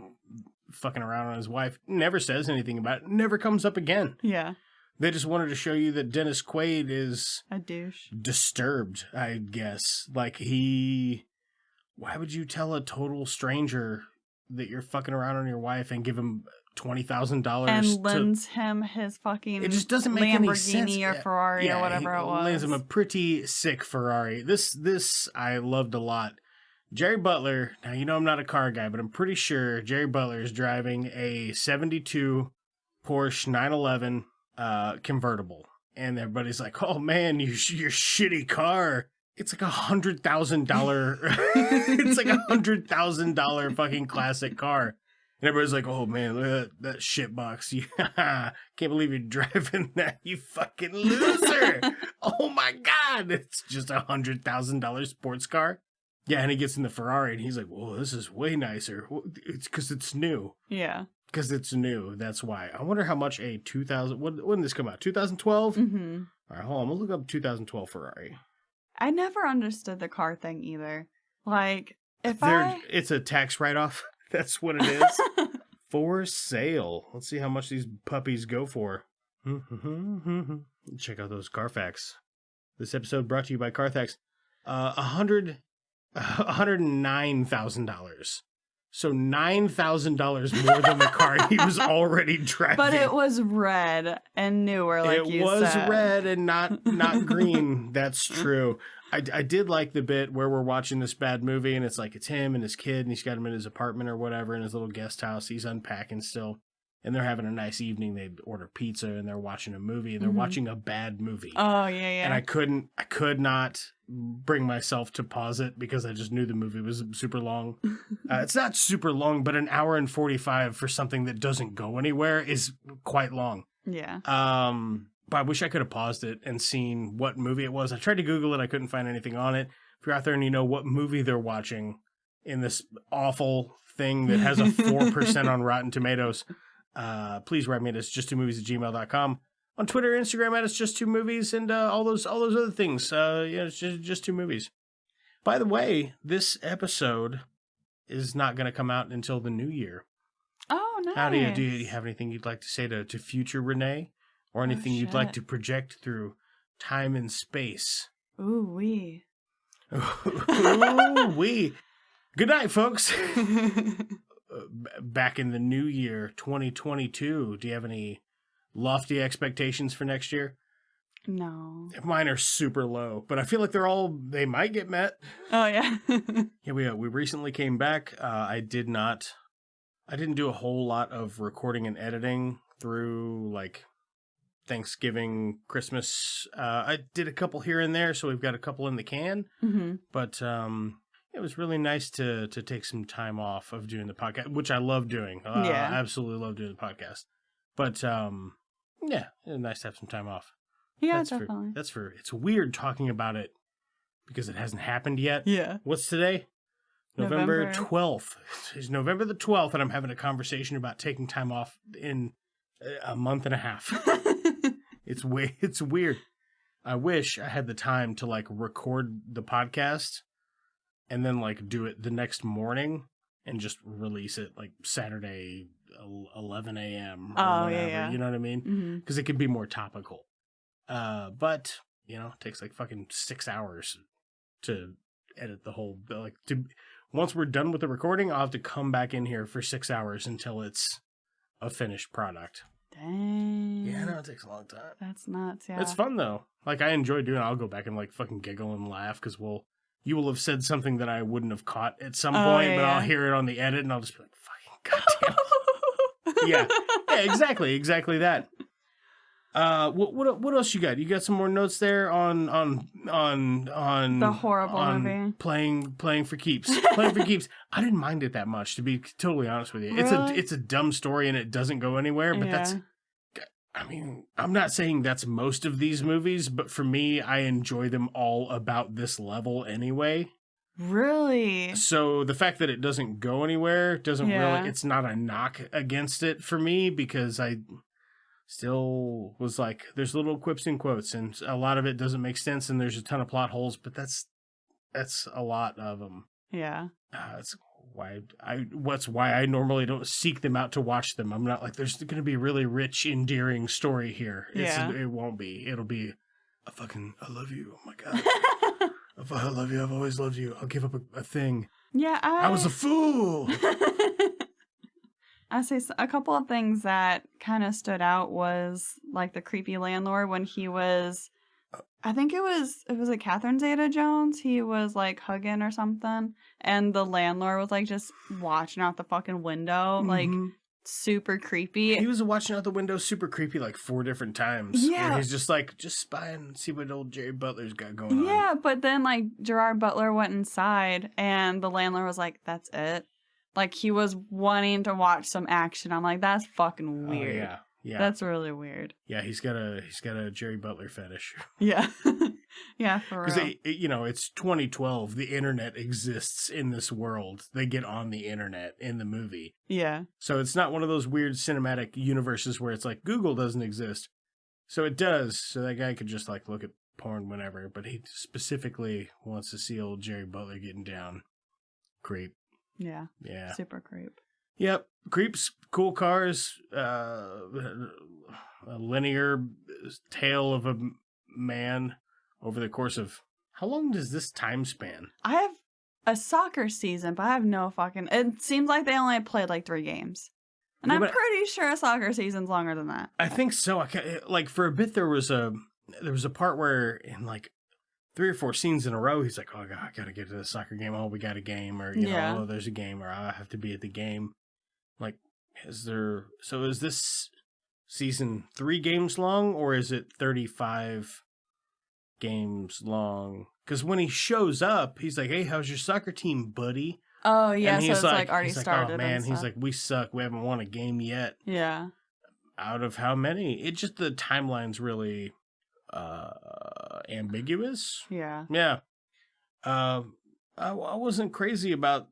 fucking around on his wife. Never says anything about it. Never comes up again. Yeah. They just wanted to show you that Dennis Quaid is... a douche. Disturbed, I guess. Like, why would you tell a total stranger that you're fucking around on your wife and give him $20,000 and lends him his fucking it just doesn't make any sense. Lamborghini or Ferrari or whatever it was. Lends him a pretty sick Ferrari. This I loved a lot. Gerry Butler, now you know I'm not a car guy, but I'm pretty sure Gerry Butler is driving a 72 Porsche 911 convertible. And everybody's like, oh man, your shitty car. It's like $100,000. It's like $100,000 fucking classic car. And everybody's like, oh man, look at that shit box. Yeah, can't believe you're driving that, you fucking loser. Oh my God. It's just $100,000 sports car. Yeah, and he gets in the Ferrari and he's like, whoa, this is way nicer. It's because it's new. Yeah. Because it's new. That's why. I wonder how much a 2000, when did this come out? 2012? Mm-hmm. All right, hold on. I'm going to look up 2012 Ferrari. I never understood the car thing either. Like, it's a tax write-off. That's what it is. For sale. Let's see how much these puppies go for. Check out those Carfax. This episode brought to you by Carfax. $109,000. So $9,000 more than the car he was already driving. But it was red and newer, like you said. It was red and not green. That's true. I did like the bit where we're watching this bad movie and it's like it's him and his kid and he's got him in his apartment or whatever in his little guest house. He's unpacking still. And they're having a nice evening. They order pizza and they're watching a movie and they're watching a bad movie. Oh, yeah. And I could not bring myself to pause it because I just knew the movie was super long. It's not super long, but an hour and 45 for something that doesn't go anywhere is quite long. Yeah. But I wish I could have paused it and seen what movie it was. I tried to Google it. I couldn't find anything on it. If you're out there and you know what movie they're watching in this awful thing that has a 4% on Rotten Tomatoes, please write me at it's-just2movies@gmail.com. On Twitter, Instagram, at it's-just2movies, and all those other things. It's just 2 movies. By the way, this episode is not going to come out until the new year. Oh, nice. How do you have anything you'd like to say to future Renee? Or anything you'd like to project through time and space? Ooh-wee. Ooh-wee. Good night, folks. Back in the new year, 2022, do you have any lofty expectations for next year? No. Mine are super low, but I feel like they might get met. Oh, yeah. Yeah, we recently came back. I didn't do a whole lot of recording and editing through, like, Thanksgiving, Christmas. I did a couple here and there, so we've got a couple in the can. Mm-hmm. But it was really nice to take some time off of doing the podcast, which I love doing. I absolutely love doing the podcast. But yeah, it was nice to have some time off. Yeah, definitely. It's weird talking about it because it hasn't happened yet. Yeah. What's today? November 12th. It's November the 12th, and I'm having a conversation about taking time off in a month and a half. It's weird. I wish I had the time to like record the podcast and then like do it the next morning and just release it like Saturday 11 a.m. or whatever. Yeah. You know what I mean? Mm-hmm. Because it could be more topical. But you know, it takes like fucking 6 hours to edit the whole once we're done with the recording, I'll have to come back in here for 6 hours until it's a finished product. Dang. Yeah, no, it takes a long time. That's nuts, yeah. It's fun though. Like I enjoy doing it. I'll go back and like fucking giggle and laugh because you will have said something that I wouldn't have caught at some point, but I'll hear it on the edit and I'll just be like, fucking goddamn. Yeah, exactly that. What else you got? You got some more notes there on the horrible movie playing for keeps. Playing for keeps. I didn't mind it that much, to be totally honest with you. Really? It's a dumb story and it doesn't go anywhere, but I mean, I'm not saying that's most of these movies, but for me, I enjoy them all about this level anyway. Really? So the fact that it doesn't go anywhere doesn't really, it's not a knock against it for me because I still was like, there's little quips and quotes and a lot of it doesn't make sense and there's a ton of plot holes, but that's a lot of them. Yeah. That's why I normally don't seek them out to watch them. I'm not like, there's going to be a really rich, endearing story here. It won't be. It'll be I love you. Oh my God. If I love you, I've always loved you. I'll give up a thing. Yeah, I was a fool. I say a couple of things that kind of stood out was like the creepy landlord when he was, I think it was a Catherine Zeta-Jones. He was like hugging or something, and the landlord was like just watching out the fucking window, like super creepy. He was watching out the window, super creepy, like 4 different times. Yeah, where he's just like spying and see what old Gerry Butler's got going on. Yeah, but then like Gerard Butler went inside, and the landlord was like, "That's it." Like he was wanting to watch some action. I'm like, that's fucking weird. Oh, yeah. That's really weird. Yeah, he's got a Gerry Butler fetish. Yeah. Yeah, for real. Because it's 2012. The internet exists in this world. They get on the internet in the movie. Yeah. So it's not one of those weird cinematic universes where it's like Google doesn't exist. So it does. So that guy could just like look at porn whenever. But he specifically wants to see old Gerry Butler getting down. Creep. Yeah. Yeah. Super creep. Yep. Creeps, cool cars, a linear tale of a man over the course of... How long does this time span? I have a soccer season, but I have no fucking... It seems like they only played like 3 games. And I'm pretty sure a soccer season's longer than that. I think so. Like for a bit there was a part where in like 3 or 4 scenes in a row, he's like, "Oh, I gotta get to the soccer game. Oh, we got a game," or you know, "Oh, there's a game," or "I have to be at the game." Like, is this season 3 games long, or is it 35 games long? Because when he shows up, he's like, "Hey, how's your soccer team, buddy?" Oh yeah, and so it's like already started. "Oh man," he's like, "We suck. We haven't won a game yet." Yeah. Out of how many? It just the timeline's really ambiguous. Yeah. Yeah. I wasn't crazy about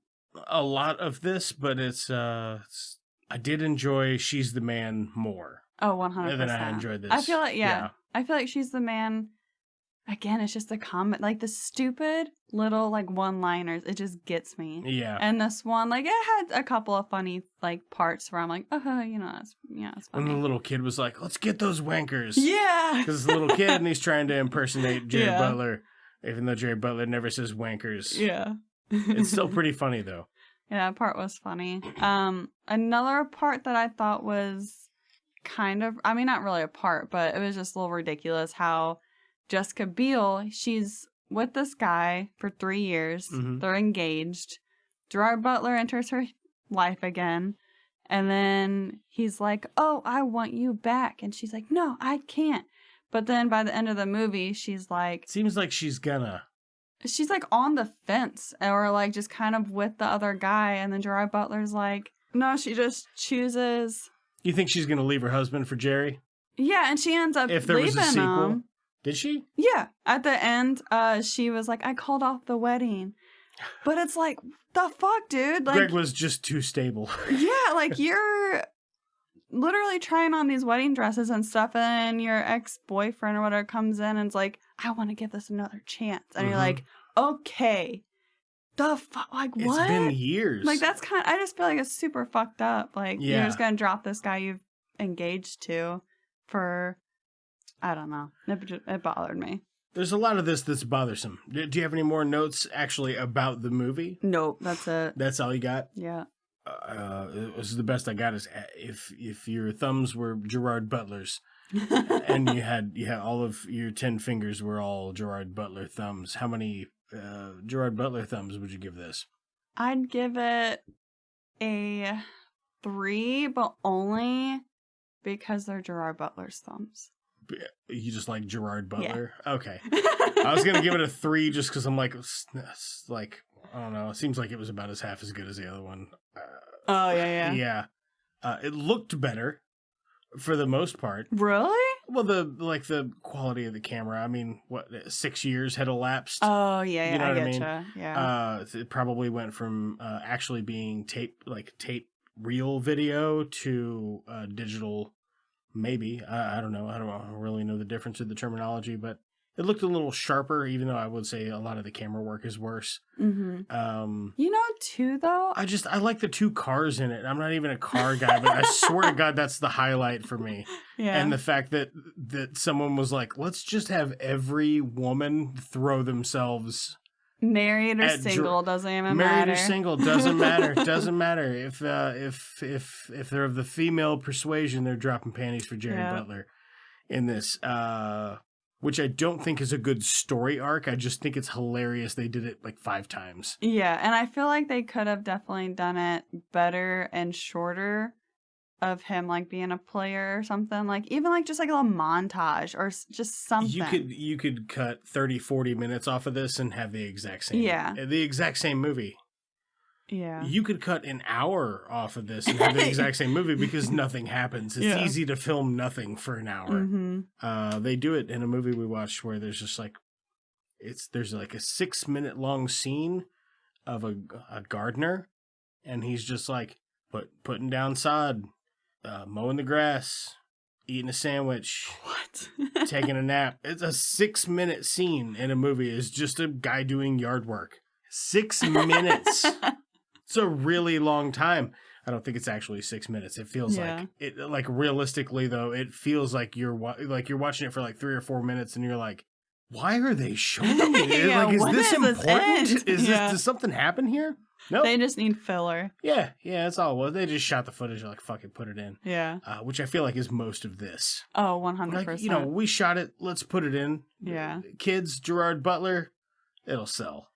a lot of this, but I did enjoy She's the Man more. Oh, 100%. Than I enjoyed this. I feel like, I feel like She's the Man. Again, it's just the comment, like the stupid little like one-liners. It just gets me. Yeah. And this one, like, it had a couple of funny like parts where I'm like, it's funny. When the little kid was like, "Let's get those wankers." Yeah. Because it's a little kid and he's trying to impersonate Gerry Butler, even though Gerry Butler never says wankers. Yeah. It's still pretty funny though. Yeah, that part was funny. Another part that I thought was kind of, I mean, not really a part, but it was just a little ridiculous how Jessica Biel, she's with this guy for 3 years. Mm-hmm. They're engaged. Gerard Butler enters her life again. And then he's like, "Oh, I want you back." And she's like, "No, I can't." But then by the end of the movie, she's like... Seems like she's gonna. She's like on the fence or like just kind of with the other guy. And then Gerard Butler's like, no, she just chooses. You think she's gonna leave her husband for Gerry? Yeah, and she ends up if there leaving was a sequel. him. Did she? Yeah. At the end, she was like, "I called off the wedding." But it's like, the fuck, dude? Like, Greg was just too stable. Yeah, like you're literally trying on these wedding dresses and stuff, and your ex-boyfriend or whatever comes in and it's like, I want to give this another chance. And you're like, okay, the fuck, like what? It's been years. Like that's I just feel like it's super fucked up. Like you're just gonna drop this guy you've engaged to for, I don't know. It bothered me. There's a lot of this that's bothersome. Do you have any more notes actually about the movie? Nope, that's it. That's all you got? Yeah. It was the best I got is if your thumbs were Gerard Butler's and you had all of your 10 fingers were all Gerard Butler thumbs, how many Gerard Butler thumbs would you give this? I'd give it a 3, but only because they're Gerard Butler's thumbs. You just like Gerard Butler? Yeah. Okay. I was going to give it a 3 just because I'm like, I don't know. It seems like it was about half as good as the other one. Yeah. It looked better for the most part. Really? Well, the quality of the camera. I mean, 6 years had elapsed. Oh yeah, you know what I mean? Yeah. It probably went from actually being tape reel video to digital. Maybe. I don't know. I don't really know the difference in the terminology, but it looked a little sharper, even though I would say a lot of the camera work is worse. Too, though? I like the 2 cars in it. I'm not even a car guy, but I swear to God, that's the highlight for me. Yeah. And the fact that someone was like, let's just have every woman throw themselves... Married or single doesn't even matter. Married or single doesn't matter. Doesn't matter if they're of the female persuasion, they're dropping panties for Gerry Butler in this. Which I don't think is a good story arc. I just think it's hilarious. They did it like 5 times. Yeah, and I feel like they could have definitely done it better and shorter. Of him like being a player or something, like even like just like a little montage or just something. You could cut 30-40 minutes off of this and have the exact same movie. Yeah. You could cut an hour off of this and have the exact same movie because nothing happens. It's easy to film nothing for an hour. They do it in a movie we watched where there's just like there's like a 6-minute long scene of a gardener and he's just like putting down sod. Mowing the grass, eating a sandwich, taking a nap. It's a 6-minute scene in a movie. It's just a guy doing yard work. 6 minutes. It's a really long time. I don't think it's actually 6 minutes. It feels like it. Like realistically, though, it feels like you're watching it for like 3 or 4 minutes, and you're like, why are they showing it? Is this important? Does something happen here? No, they just need filler. Yeah, that's all it was. They just shot the footage, like, fucking put it in. Yeah. Which I feel like is most of this. Oh, 100%. Like, we shot it, let's put it in. Yeah. Kids, Gerard Butler, it'll sell.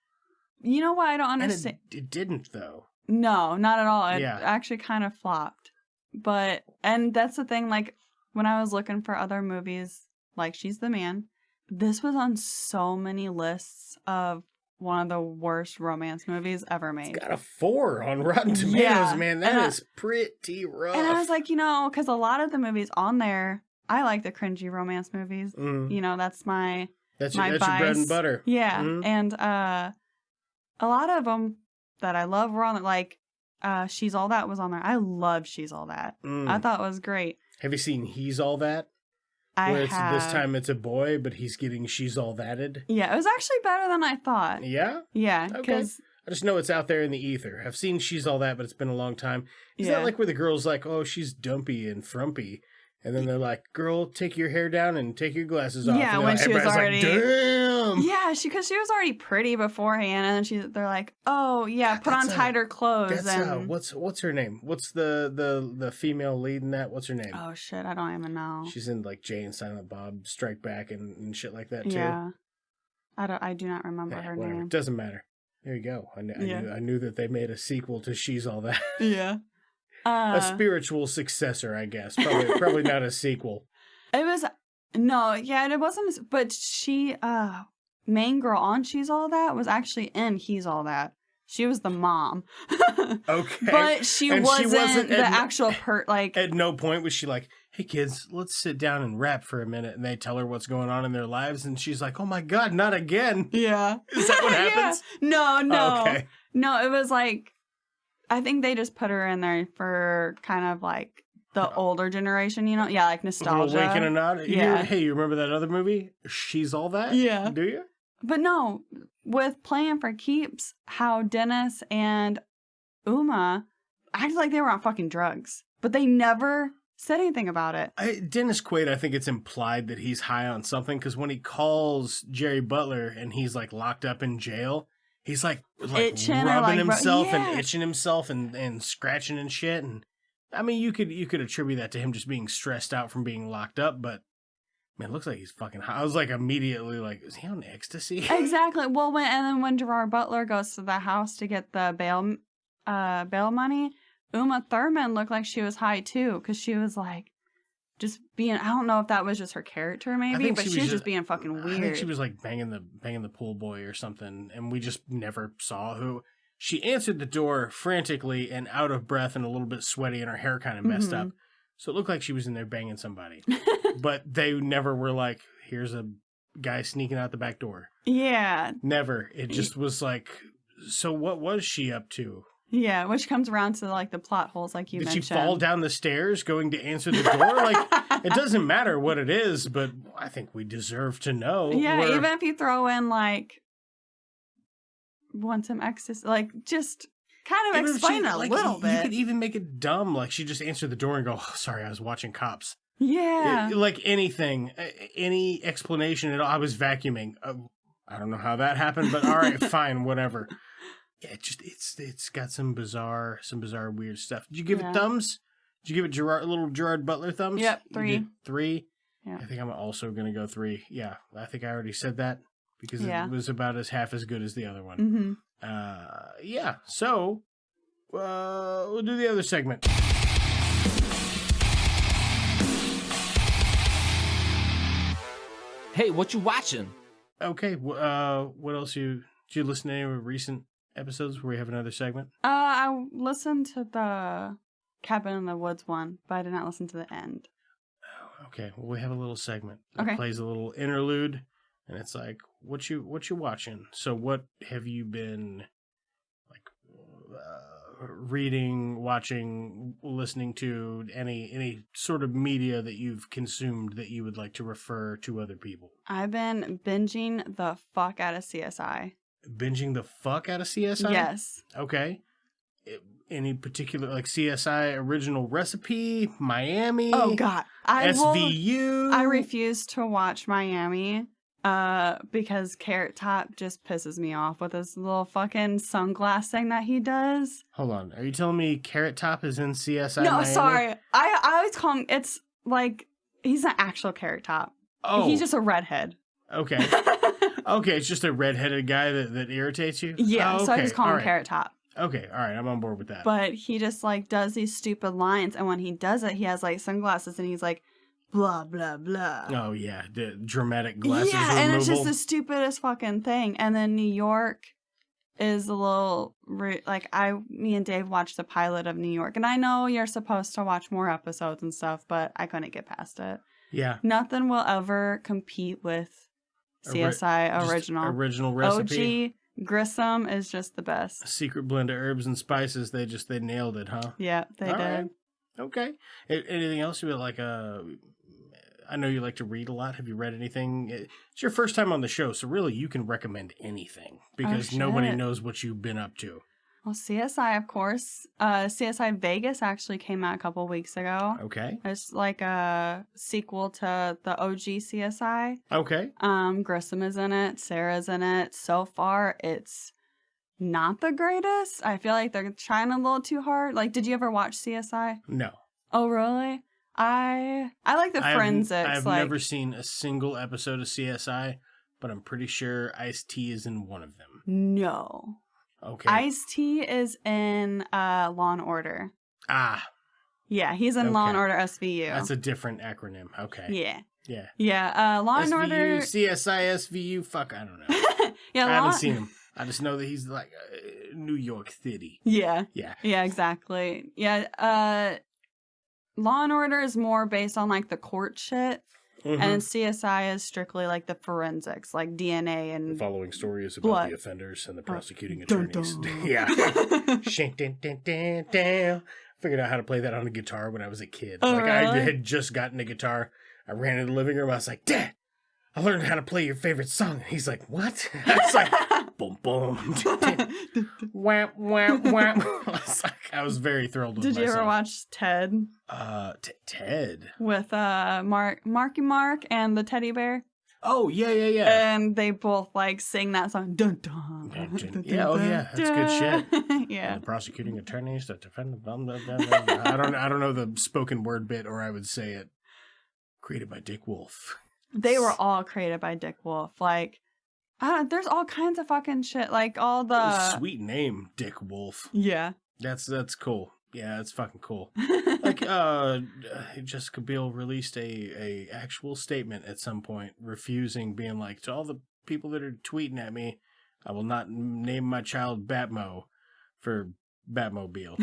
You know what I don't understand? And it didn't, though. No, not at all. It actually kind of flopped. And that's the thing, like, when I was looking for other movies, like She's the Man, this was on so many lists of one of the worst romance movies ever made. It's got a 4 on Rotten Tomatoes, man. That is pretty rough. And I was like, because a lot of the movies on there, I like the cringy romance movies. That's my that's my your bias. Bread and butter. Yeah, and a lot of them that I love were on there. Like She's All That was on there. I loved She's All That. I thought it was great. Have you seen He's All That? This time it's a boy, but he's getting She's All Thatted. Yeah, it was actually better than I thought. Yeah? Yeah, because... Okay. I just know it's out there in the ether. I've seen She's All That, but it's been a long time. Is that like where the girl's like, oh, she's dumpy and frumpy? And then they're like, girl, take your hair down and take your glasses off. Yeah, when she was already... like, damn! Yeah, because she was already pretty beforehand, and then they're like, oh, yeah, put on tighter clothes. What's her name? What's the female lead in that? What's her name? Oh, shit, I don't even know. She's in, like, Jay and Silent Bob, Strike Back, and shit like that, too. Yeah. I do not remember her name. It doesn't matter. There you go. I knew that they made a sequel to She's All That. Yeah. A spiritual successor, I guess. Probably not a sequel. It was... No, yeah, it wasn't... But she... main girl on She's All That was actually in He's All That. She was the mom. Okay. But she wasn't the actual At no point was she like, hey kids, let's sit down and rap for a minute. And they tell her what's going on in their lives. And she's like, oh my God, not again. Yeah. Is that what happens? No. Oh, okay. No, it was like, I think they just put her in there for kind of like the older generation, you know? Yeah, like nostalgia. Winking and nod. Yeah. Hey, you remember that other movie? She's All That? Yeah. Do you? But no, with Playing for Keeps, how Dennis and Uma acted like they were on fucking drugs. But they never said anything about it. Dennis Quaid, I think it's implied that he's high on something, because when he calls Gerry Butler and he's like locked up in jail, he's like Itching rubbing himself yeah. and itching himself and scratching and shit. And I mean, you could attribute that to him just being stressed out from being locked up, but man, it looks like he's fucking high. I was like immediately like, is he on ecstasy? Exactly. Well, when Gerard Butler goes to the house to get the bail money, Uma Thurman looked like she was high too, because she was like just being, I don't know if that was just her character maybe, but she was just being fucking weird. I think she was like banging the pool boy or something, and we just never saw who. She answered the door frantically and out of breath and a little bit sweaty, and her hair kind of messed up. So it looked like she was in there banging somebody. But they never were like, here's a guy sneaking out the back door. Yeah. Never. It just was like, so what was she up to? Yeah, which comes around to like the plot holes like you mentioned. Did she fall down the stairs going to answer the door? Like, it doesn't matter what it is, but I think we deserve to know. Yeah, even if you throw in like want some ecstasy, like just kind of explain it a little bit. You could even make it dumb, like she just answered the door and go, oh, sorry, I was watching Cops. Yeah. Like anything, any explanation at all. I was vacuuming. I don't know how that happened, but all right, fine, whatever. Yeah, it's got some bizarre weird stuff. Did you give it thumbs? Did you give it little Gerard Butler thumbs? Yep, 3. 3? Yeah. I think I'm also going to go 3. Yeah, I think I already said that because it was about half as good as the other one. Yeah, so we'll do the other segment. Hey, what you watching? Okay, what else did you listen to any of the recent episodes where we have another segment? I listened to the Cabin in the Woods one, but I did not listen to the end. Oh, okay, well, we have a little segment that Okay. plays a little interlude, and it's like, what you watching? So what have you been like reading, watching, listening to, any sort of media that you've consumed that you would like to refer to other people? I've been binging the fuck out of CSI. Binging the fuck out of CSI? Yes. Okay. Any particular, like CSI Original Recipe, Miami? Oh, God. SVU? I refuse to watch Miami because Carrot Top just pisses me off with his little fucking sunglass thing that he does. Hold on. Are you telling me Carrot Top is in CSI No, Miami? sorry. I always call him, it's like, he's an actual Carrot Top. Oh. He's just a redhead. Okay. Okay, it's just a redheaded guy that irritates you? Yeah, Oh, so I just call him right. Carrot Top. Okay, all right, I'm on board with that. But he just like does these stupid lines, and when he does it, he has like sunglasses, and he's like, blah blah blah. Oh yeah, the dramatic glasses removal. And it's just the stupidest fucking thing. And then New York is a little me and Dave watched the pilot of New York, and I know you're supposed to watch more episodes and stuff, but I couldn't get past it. Yeah, nothing will ever compete with CSI original recipe. OG Grissom is just the best. A secret blend of herbs and spices. They nailed it, huh? Yeah, they did. Right. Okay. Anything else you would like? I know you like to read a lot. Have you read anything? It's your first time on the show, so really you can recommend anything because nobody knows what you've been up to. Well, CSI, of course. CSI Vegas actually came out a couple weeks ago. Okay. It's like a sequel to the OG CSI. Okay. Grissom is in it. Sarah's in it. So far, it's not the greatest. I feel like they're trying a little too hard. Like, did you ever watch CSI? No. Oh, really? I like the forensics. I've never seen a single episode of CSI, but I'm pretty sure Ice-T is in one of them. No. Okay. Ice-T is in Law and Order. Ah. Yeah, he's in Law and Order SVU. That's a different acronym. Okay. Yeah. Yeah. Yeah. Law and Order. CSI, SVU. Fuck, I don't know. Yeah, I haven't seen him. I just know that he's like New York City. Yeah. Yeah. Yeah, exactly. Yeah. Law and Order is more based on like the court shit. Mm-hmm. And CSI is strictly like the forensics, like DNA and the following story is about blood. The offenders and the prosecuting attorneys. Dun, dun. Yeah. figured out how to play that on a guitar when I was a kid. Oh, like I really? had just gotten a guitar. I ran in the living room. I was like, Dad, I learned how to play your favorite song. And he's like, what? I was like, boom, boom. Wham, wham, wham. I was very thrilled with Did you myself. ever watch Ted Ted? with Marky Mark and the teddy bear? Oh, yeah. And they both like sing that song. Dun, dun, Dun, dun. dun, Yeah, oh, dun, yeah, that's good shit. dun. Yeah. The prosecuting attorneys that defend the blah, blah, blah, blah, blah. I don't know the spoken word bit, or I would say it. Created by Dick Wolf. They were all created by Dick Wolf. Like, there's all kinds of fucking shit. Like all the Sweet name, Dick Wolf. yeah. That's cool. Yeah, that's fucking cool. Like, Jessica Biel released a actual statement at some point, refusing, being like, to all the people that are tweeting at me, I will not name my child Batmo for Batmobile.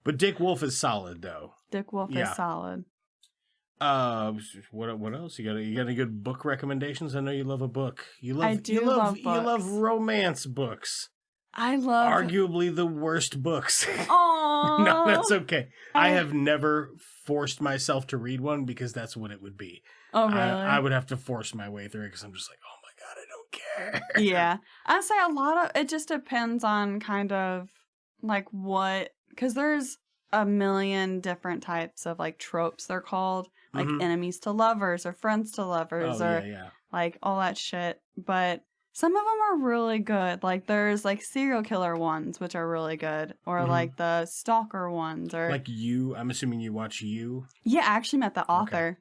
But Dick Wolf is solid, though. Dick Wolf is solid. What else? You got any good book recommendations? I know you love a book. You love love you love books. romance books. I love Arguably the worst books. Aww. No, that's okay. I have never forced myself to read one because that's what it would be. Oh, really? I would have to force my way through it because I'm just like, oh my God, I don't care. Yeah. I'd say a lot of it just depends on kind of like what, because there's a million different types of like tropes they're called, like enemies to lovers or friends to lovers like all that shit. But some of them are really good. Like there's like serial killer ones, which are really good, or like the stalker ones, or like You. I'm assuming you watch You. Yeah, I actually met the author. Okay.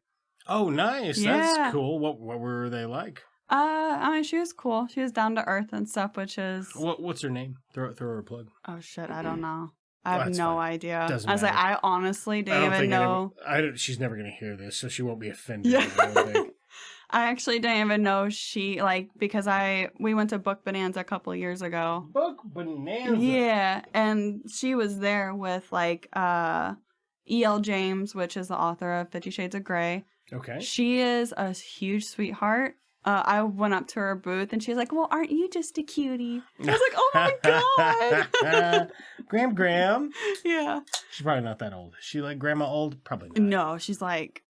Oh, nice. Yeah. That's cool. What were they like? I mean, she was cool. She was down to earth and stuff, which is What's her name? Throw her a plug. oh shit, I don't know. I have That's no fine. idea. Doesn't I was like, matter. I honestly didn't even know. She's never going to hear this, so she won't be offended. Yeah. I don't think. I actually didn't even know she, like, because we went to Book Bonanza a couple of years ago. Book Bonanza. Yeah, and she was there with, like, E.L. James, which is the author of 50 Shades of Grey. Okay. She is a huge sweetheart. I went up to her booth, and she was like, well, aren't you just a cutie? I was like, oh my God. Graham. Yeah. She's probably not that old. Is she like grandma old? Probably not. No, she's like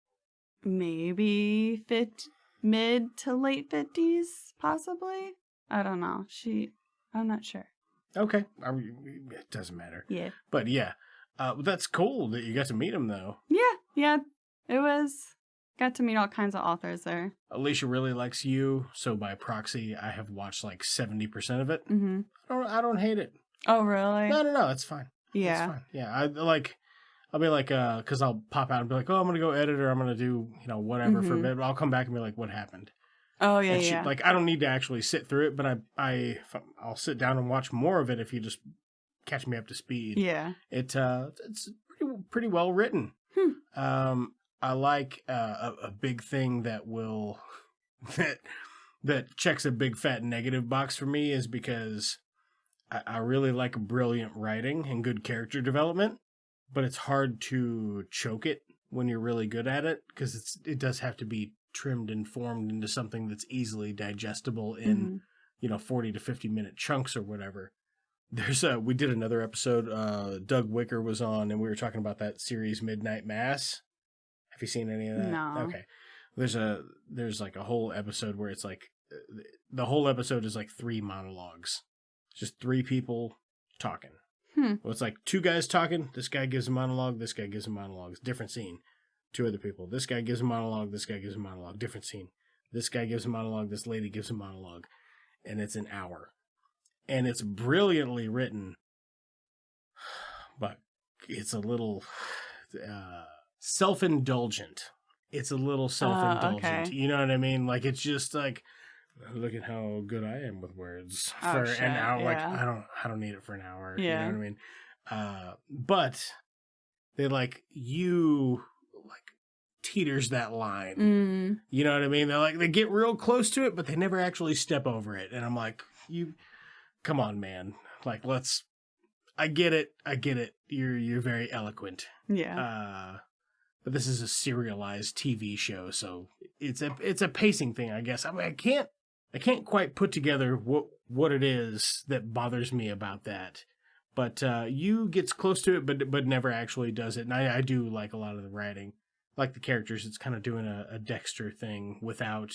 maybe mid to late 50s, possibly. I don't know. I'm not sure. Okay. It doesn't matter. Yeah. But yeah. That's cool that you got to meet him, though. Yeah. It was. Got to meet all kinds of authors there. Alicia really likes You, so by proxy, I have watched like 70% of it. Mm-hmm. I don't hate it. Oh, really? No, it's fine. Yeah. It's fine. Yeah, I'll be like, because I'll pop out and be like, oh, I'm going to go edit or I'm going to do, whatever for a bit. But I'll come back and be like, what happened? Oh, yeah, and yeah. Like, I don't need to actually sit through it, but I'll sit down and watch more of it if you just catch me up to speed. Yeah. It's pretty well written. I like a big thing that will that checks a big fat negative box for me is because I really like brilliant writing and good character development, but it's hard to choke it when you're really good at it because it does have to be trimmed and formed into something that's easily digestible in 40 to 50 minute chunks or whatever. We did another episode. Doug Wicker was on, and we were talking about that series Midnight Mass. Have you seen any of that? No. Okay. There's like a whole episode where it's like the whole episode is like 3 monologues. Just 3 people talking. Well, it's like 2 guys talking. This guy gives a monologue. This guy gives a monologue. Different scene. 2 other people. This guy gives a monologue. This guy gives a monologue. Different scene. This guy gives a monologue. This lady gives a monologue. And it's an hour. And it's brilliantly written. But it's a little self-indulgent. It's a little self-indulgent. Okay. You know what I mean? Like, it's just like, look at how good I am with words for shit, an hour. Like, yeah. I don't need it for an hour. Yeah. You know what I mean? But they you teeters that line. You know what I mean? They get real close to it, but they never actually step over it. And I'm like, come on, man. Like, I get it. You're very eloquent. Yeah. But this is a serialized TV show, so it's a pacing thing, I guess. I mean, I can't quite put together what it is that bothers me about that, But you gets close to it, but never actually does it. And I do like a lot of the writing. Like the characters, it's kind of doing a Dexter thing without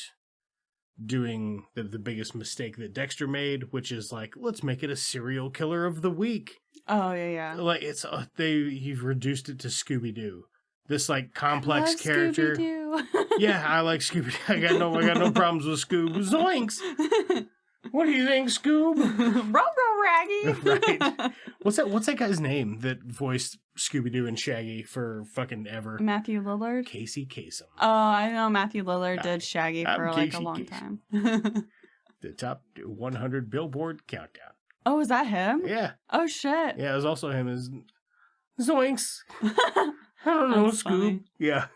doing the biggest mistake that Dexter made, which is like, let's make it a serial killer of the week. Oh, yeah. Like it's you've reduced it to Scooby-Doo. This like complex character. Scooby-Doo. Yeah, I like Scooby. I got no problems with Scoob. Zoinks! What do you think, Scoob? Raggy. Right. What's that guy's name that voiced Scooby-Doo and Shaggy for fucking ever? Matthew Lillard. Casey Kasem. Oh, I know Matthew Lillard did Shaggy for like Casey a long Kasem. time. The top 100 Billboard countdown. Oh, is that him? Yeah. Oh shit. Yeah, it was also him as Zoinks. I don't know, That's Scoob. funny. Yeah.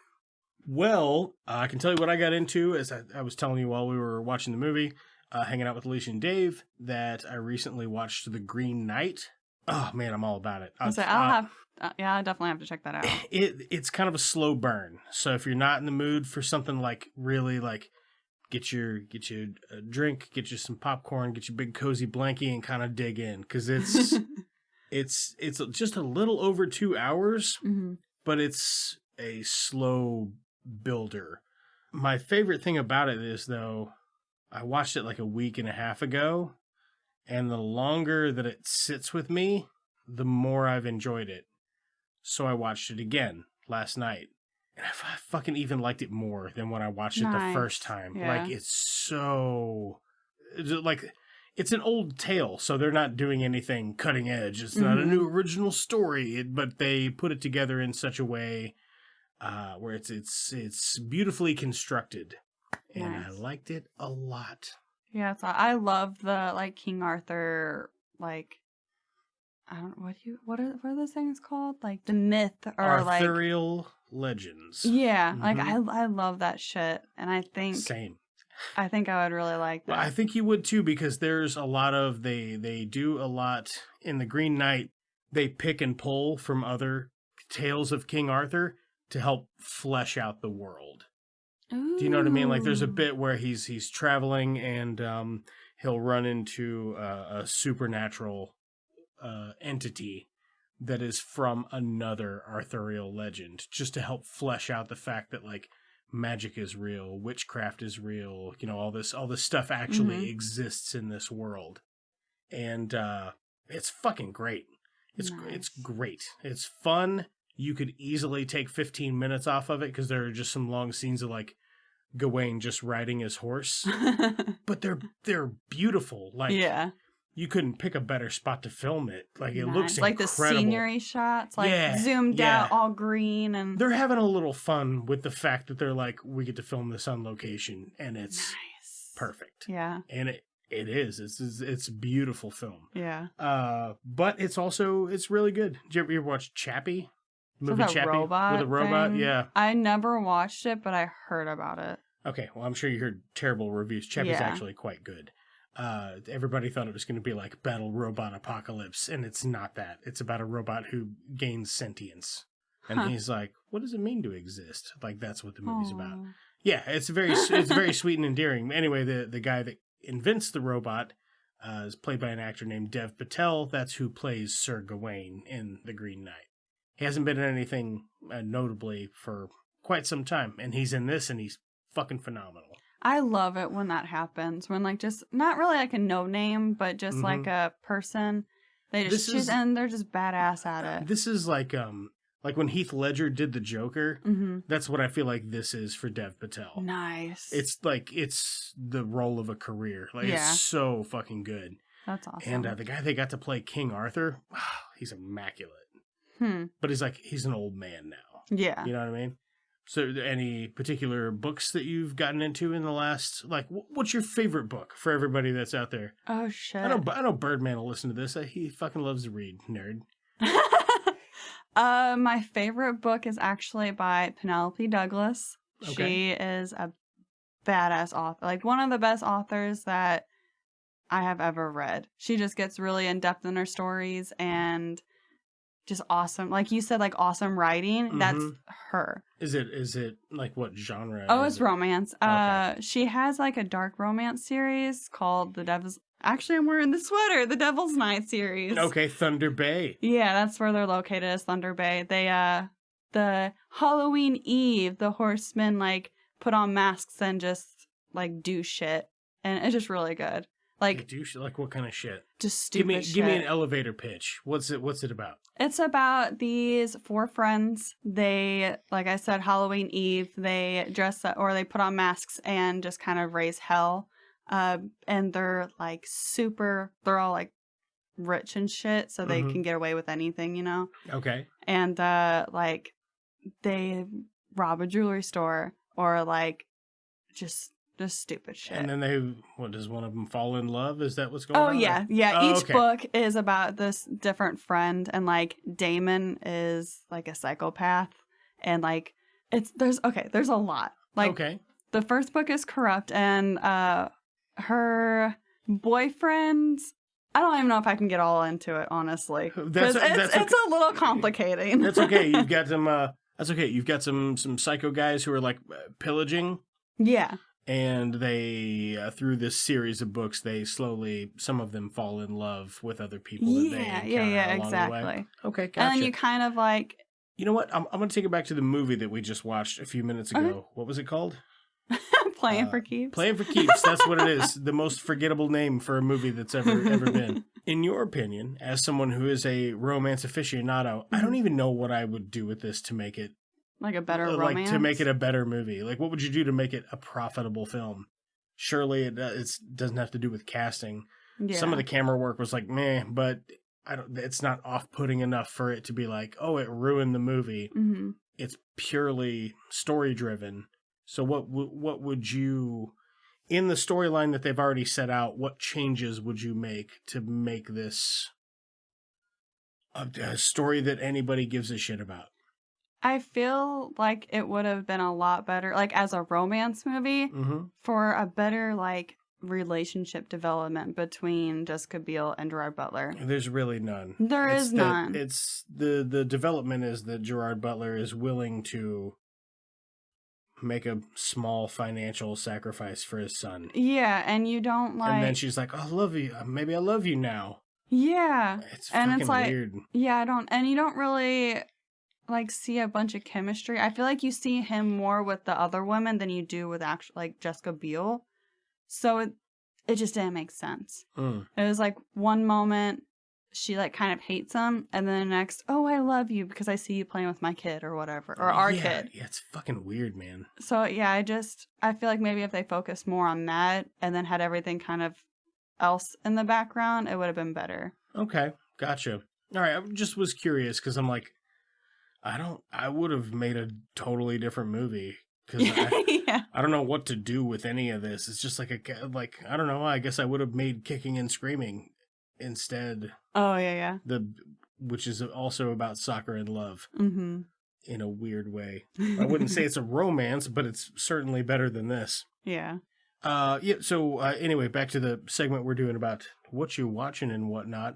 Well, I can tell you what I got into, as I was telling you while we were watching the movie, hanging out with Alicia and Dave, that I recently watched The Green Knight. Oh, man, I'm all about it. I definitely have to check that out. It's kind of a slow burn. So if you're not in the mood for something like really like get you a drink, get you some popcorn, get you a big cozy blankie, and kind of dig in, because it's just a little over 2 hours, but it's a slow builder. My favorite thing about it is, though, I watched it like a week and a half ago, and the longer that it sits with me, the more I've enjoyed it. So I watched it again last night, and I fucking even liked it more than when I watched it the first time. Yeah. Like, it's so... like, it's an old tale, so they're not doing anything cutting edge. It's not a new original story, but they put it together in such a way where it's beautifully constructed. And I liked it a lot. Yeah, I love the like King Arthur, like I don't know what are those things called? Like the myth or Arthurial legends. Yeah, like I love that shit, and I think Same. I think I would really like that. Well, I think you would too, because there's a lot of they do a lot in the Green Knight. They pick and pull from other tales of King Arthur to help flesh out the world. Ooh. Do you know what I mean? Like there's a bit where he's traveling and he'll run into a supernatural entity that is from another Arthurial legend, just to help flesh out the fact that like magic is real, witchcraft is real, you know, all this stuff actually exists in this world. And it's fucking great. It's great. It's fun. You could easily take 15 minutes off of it, because there are just some long scenes of like Gawain just riding his horse. But they're beautiful. Like, yeah, you couldn't pick a better spot to film it. Like, it looks like incredible. The scenery shots, like zoomed out, all green, and they're having a little fun with the fact that they're like, we get to film this on location, and it's perfect. Yeah, and it is. It's a beautiful film. Yeah. But it's really good. Did you ever watch Chappie? Movie that Chappie robot with a robot? thing? Yeah. I never watched it, but I heard about it. Okay, well, I'm sure you heard terrible reviews. Chappie's actually quite good. Everybody thought it was going to be like Battle Robot Apocalypse, and it's not that. It's about a robot who gains sentience. And he's like, what does it mean to exist? Like, that's what the movie's about. Yeah, it's very sweet and endearing. Anyway, the guy that invents the robot is played by an actor named Dev Patel. That's who plays Sir Gawain in The Green Knight. He hasn't been in anything notably for quite some time, and he's in this, and he's fucking phenomenal. I love it when that happens, when like just not really like a no name, but just like a person they just choose and they're just badass at it. This is like when Heath Ledger did the Joker. That's what I feel like this is for Dev Patel. Nice. It's like it's the role of a career. Like it's so fucking good. That's awesome. And the guy they got to play King Arthur, he's immaculate. But he's an old man now. Yeah. You know what I mean? So any particular books that you've gotten into in the last, like, what's your favorite book for everybody that's out there? Oh, shit. I know Birdman will listen to this. He fucking loves to read, nerd. My favorite book is actually by Penelope Douglas. Okay. She is a badass author. Like, one of the best authors that I have ever read. She just gets really in-depth in her stories and just awesome. Like you said, like awesome writing. That's her. Is it like what genre? Oh, it's romance. Okay. She has like a dark romance series called The Actually, I'm wearing the sweater, the Devil's Night series. Okay, Thunder Bay. Yeah, that's where they're located, is Thunder Bay. They, the Halloween Eve, the horsemen, like, put on masks and just, like, do shit. And it's just really good. Like, Like what kind of shit? Just stupid shit. Give me an elevator pitch. What's it about? It's about these 4 friends. They, like I said, Halloween Eve, they dress up, or they put on masks and just kind of raise hell. And they're like they're all like rich and shit, so they can get away with anything, you know? Okay. And like they rob a jewelry store, or like just stupid shit. And then does one of them fall in love? Is that what's going on? Oh, yeah. Yeah. Oh, Each okay. book is about this different friend, and like Damon is like a psychopath, and like there's a lot. Like, okay. The first book is corrupt, and her boyfriend, I don't even know if I can get all into it, honestly. It's a little complicating. That's okay. You've got some that's okay. You've got some psycho guys who are like pillaging. Yeah. And they, through this series of books, some of them fall in love with other people that they encounter along exactly. the way. Okay, gotcha. And then you kind of like... You know what? I'm going to take it back to the movie that we just watched a few minutes ago. Okay. What was it called? Playing for Keeps. Playing for Keeps. That's what it is. The most forgettable name for a movie that's ever been. In your opinion, as someone who is a romance aficionado, I don't even know what I would do with this to make it like a better romance? Like, to make it a better movie. Like, what would you do to make it a profitable film? Surely it doesn't have to do with casting. Yeah. Some of the camera work was like, meh, but it's not off-putting enough for it to be like, oh, it ruined the movie. Mm-hmm. It's purely story-driven. So what would you, in the storyline that they've already set out, what changes would you make to make this a story that anybody gives a shit about? I feel like it would have been a lot better, like as a romance movie, for a better like relationship development between Jessica Biel and Gerard Butler. There's really none. There is none. It's the development is that Gerard Butler is willing to make a small financial sacrifice for his son. Yeah, and you don't like... And then she's like, oh, I love you. Maybe I love you now. Yeah. It's and fucking it's like, weird. Yeah, you don't really like see a bunch of chemistry. I feel like you see him more with the other women than you do with actual like Jessica Biel. So it just didn't make sense. It was like one moment she like kind of hates him, and then the next, oh, I love you because I see you playing with my kid or whatever, or our kid. Yeah, it's fucking weird, man. So yeah, I feel like maybe if they focused more on that and then had everything kind of else in the background, it would have been better. Okay, gotcha. All right, I just was curious because I'm like, I would have made a totally different movie because yeah. I don't know what to do with any of this. It's just like I don't know. I guess I would have made Kicking and Screaming instead. Oh yeah. Which is also about soccer and love in a weird way. I wouldn't say it's a romance, but it's certainly better than this. Yeah. So anyway, back to the segment we're doing about what you're watching and whatnot.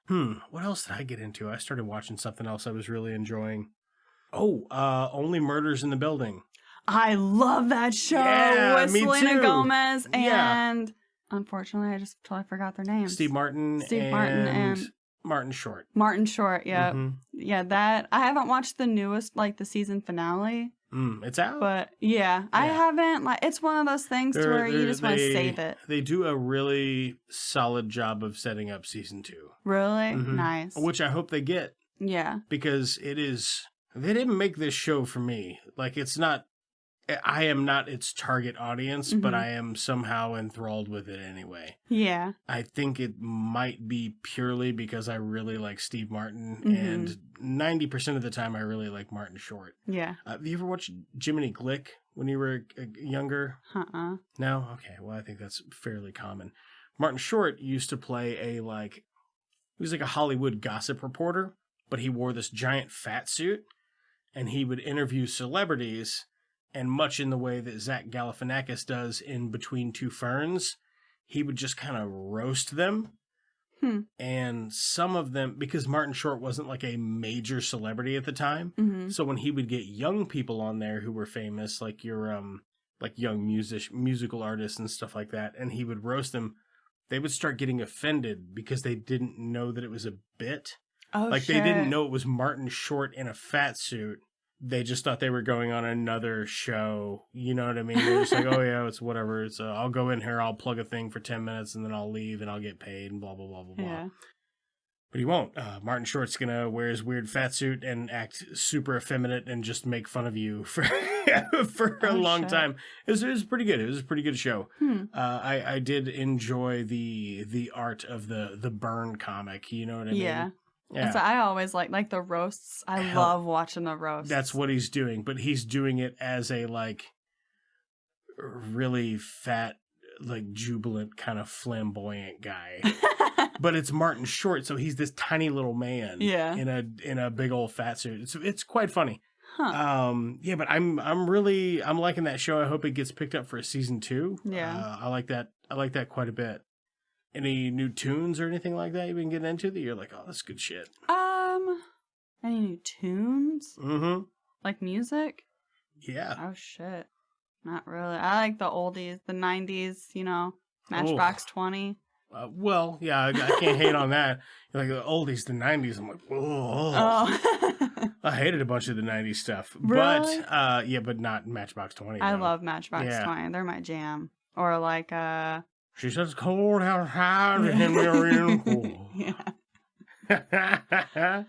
What else did I get into? I started watching something else I was really enjoying. Only Murders in the Building. I love that show with me Selena too. Gomez and unfortunately I just totally forgot their names. Steve Martin and Martin Short. Martin Short, yeah. Yeah, that I haven't watched the newest, like the season finale. It's out. But yeah, I haven't, like, it's one of those things where you just want to save it. They do a really solid job of setting up season 2. Really? Nice. Which I hope they get. Yeah. Because they didn't make this show for me. Like, I am not its target audience, but I am somehow enthralled with it anyway. Yeah. I think it might be purely because I really like Steve Martin, and 90% of the time I really like Martin Short. Yeah. Have you ever watched Jiminy Glick when you were younger? No? Okay, well, I think that's fairly common. Martin Short used to play he was like a Hollywood gossip reporter, but he wore this giant fat suit, and he would interview celebrities. And much in the way that Zach Galifianakis does in Between Two Ferns, he would just kind of roast them. And some of them, because Martin Short wasn't like a major celebrity at the time, so when he would get young people on there who were famous, like your like young musical artists and stuff like that, and he would roast them, they would start getting offended because they didn't know that it was a bit. Oh, like, shit. they didn't know it was Martin Short in a fat suit. They just thought they were going on another show. You know what I mean? They're just like, oh, yeah, it's whatever. It's I'll go in here, I'll plug a thing for 10 minutes, and then I'll leave, and I'll get paid, and blah, blah, blah, blah, blah. Yeah. But he won't. Martin Short's going to wear his weird fat suit and act super effeminate and just make fun of you for a long time. It was pretty good. It was a pretty good show. I did enjoy the art of the Burn comic. You know what I mean? Yeah. Yeah. So I always like the roasts. I love watching the roasts. That's what he's doing, but he's doing it as a like really fat, like jubilant kind of flamboyant guy. But it's Martin Short, so he's this tiny little man in a big old fat suit. It's quite funny. Huh. Yeah, but I'm liking that show. I hope it gets picked up for a season 2. Yeah. I like that quite a bit. Any new tunes or anything like that you've been getting into that you're like, oh, that's good shit? Any new tunes? Mm-hmm. Like music? Yeah. Oh, shit. Not really. I like the oldies, the 90s, you know, Matchbox 20. Well, yeah, I can't hate on that. You're like, the oldies, the 90s. I'm like, oh. I hated a bunch of the 90s stuff. Really? But, but not Matchbox 20. I though. love Matchbox 20. They're my jam. Or like, She says, cold outside and we're in cool. Yeah.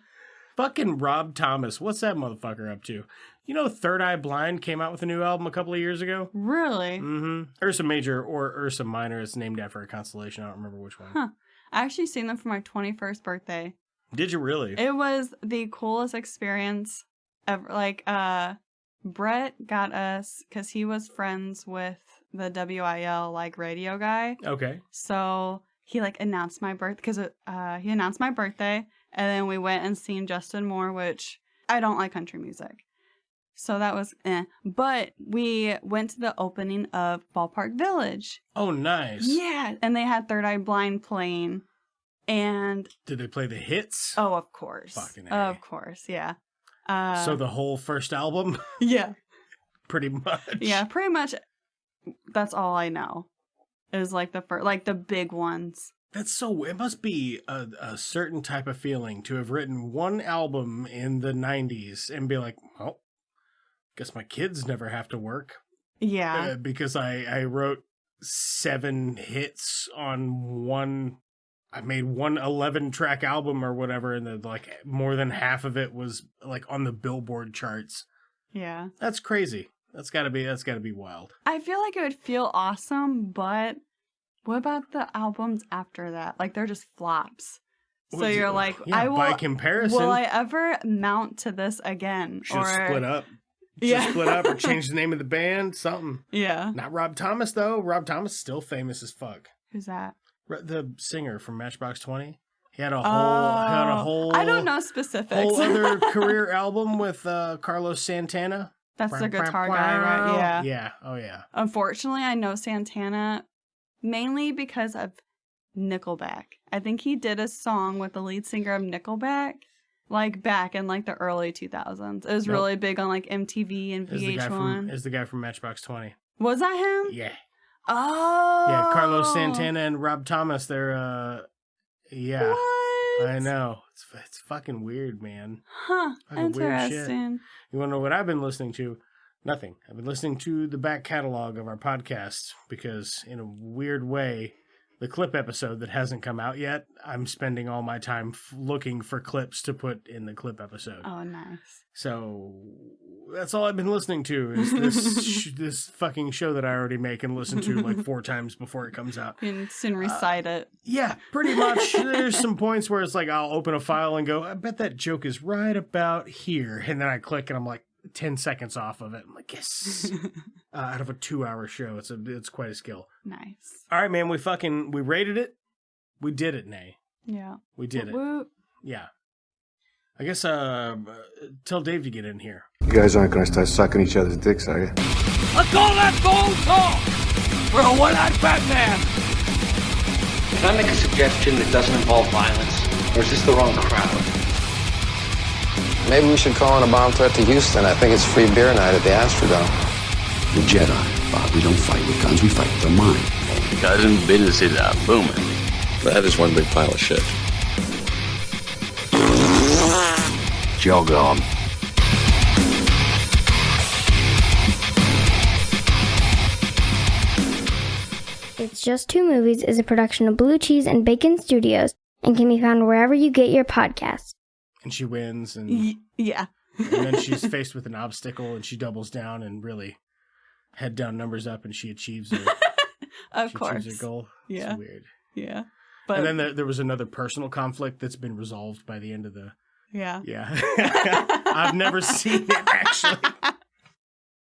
Fucking Rob Thomas. What's that motherfucker up to? You know, Third Eye Blind came out with a new album a couple of years ago? Really? Mm-hmm. Ursa Major or Ursa Minor. It's named after a constellation. I don't remember which one. Huh. I actually seen them for my 21st birthday. Did you really? It was the coolest experience ever. Like, Brett got us, because he was friends with the WIL, like, radio guy. Okay. So he, like, announced my birthday, because he announced my birthday, and then we went and seen Justin Moore, which I don't like country music. So that was But we went to the opening of Ballpark Village. Oh, nice. Yeah. And they had Third Eye Blind playing. And did they play the hits? Oh, of course. Fucking A. Of course, yeah. So the whole first album? Yeah. Pretty much. Yeah, pretty much. That's all I know. Is like the big ones. That's so. It must be a certain type of feeling to have written one album in the 90s and be like, well, guess my kids never have to work. Yeah. Because I wrote 7 hits on one. I made one 11-track album or whatever, and like more than half of it was like on the Billboard charts. Yeah. That's crazy. That's gotta be wild. I feel like it would feel awesome, but what about the albums after that? Like they're just flops. So you're like, yeah, by comparison, will I ever mount to this again? Should split up. Yeah. Split up or change the name of the band, something. Yeah. Not Rob Thomas, though. Rob Thomas is still famous as fuck. Who's that? The singer from Matchbox 20. He had a whole I don't know specifics. Whole other career album with Carlos Santana. That's the guitar guy, right? Yeah. Yeah. Oh, yeah. Unfortunately, I know Santana mainly because of Nickelback. I think he did a song with the lead singer of Nickelback, like back in like the early 2000s. It was really big on like MTV and VH1. Is the guy from Matchbox 20. Was that him? Yeah. Oh. Yeah, Carlos Santana and Rob Thomas, they're, yeah. What? I know. It's fucking weird, man. Huh. Fucking weird shit. Interesting. You want to know what I've been listening to? Nothing. I've been listening to the back catalog of our podcast because, in a weird way, the clip episode that hasn't come out yet, I'm spending all my time looking for clips to put in the clip episode. Oh, nice. So that's all I've been listening to is this this fucking show that I already make and listen to like 4 times before it comes out. You can soon recite it. Yeah, pretty much. There's some points where it's like I'll open a file and go, I bet that joke is right about here. And then I click and I'm like 10 seconds off of it. I'm like, yes. Out of a 2-hour show. It's quite a skill. Nice. All right, man. We rated it. We did it, Nay. Yeah. We did it. Whoop. Yeah. I guess tell Dave to get in here. You guys aren't going to start sucking each other's dicks, are you? Let's call that gold talk! We're a one-eyed Batman! Can I make a suggestion that doesn't involve violence? Or is this the wrong crowd? Maybe we should call in a bomb threat to Houston. I think it's free beer night at the Astrodome. The Jedi, Bob, we don't fight with guns, we fight with their mind. Cousin, businesses are booming. That is one big pile of shit. Jog on. It's Just Two Movies is a production of Blue Cheese and Bacon Studios and can be found wherever you get your podcasts. And she wins, and yeah. And then she's faced with an obstacle, and she doubles down and really head down, numbers up, and she achieves her. Of course, achieves her goal. Yeah, it's weird. Yeah, but and then there was another personal conflict that's been resolved by the end of the. Yeah. Yeah. I've never seen it actually.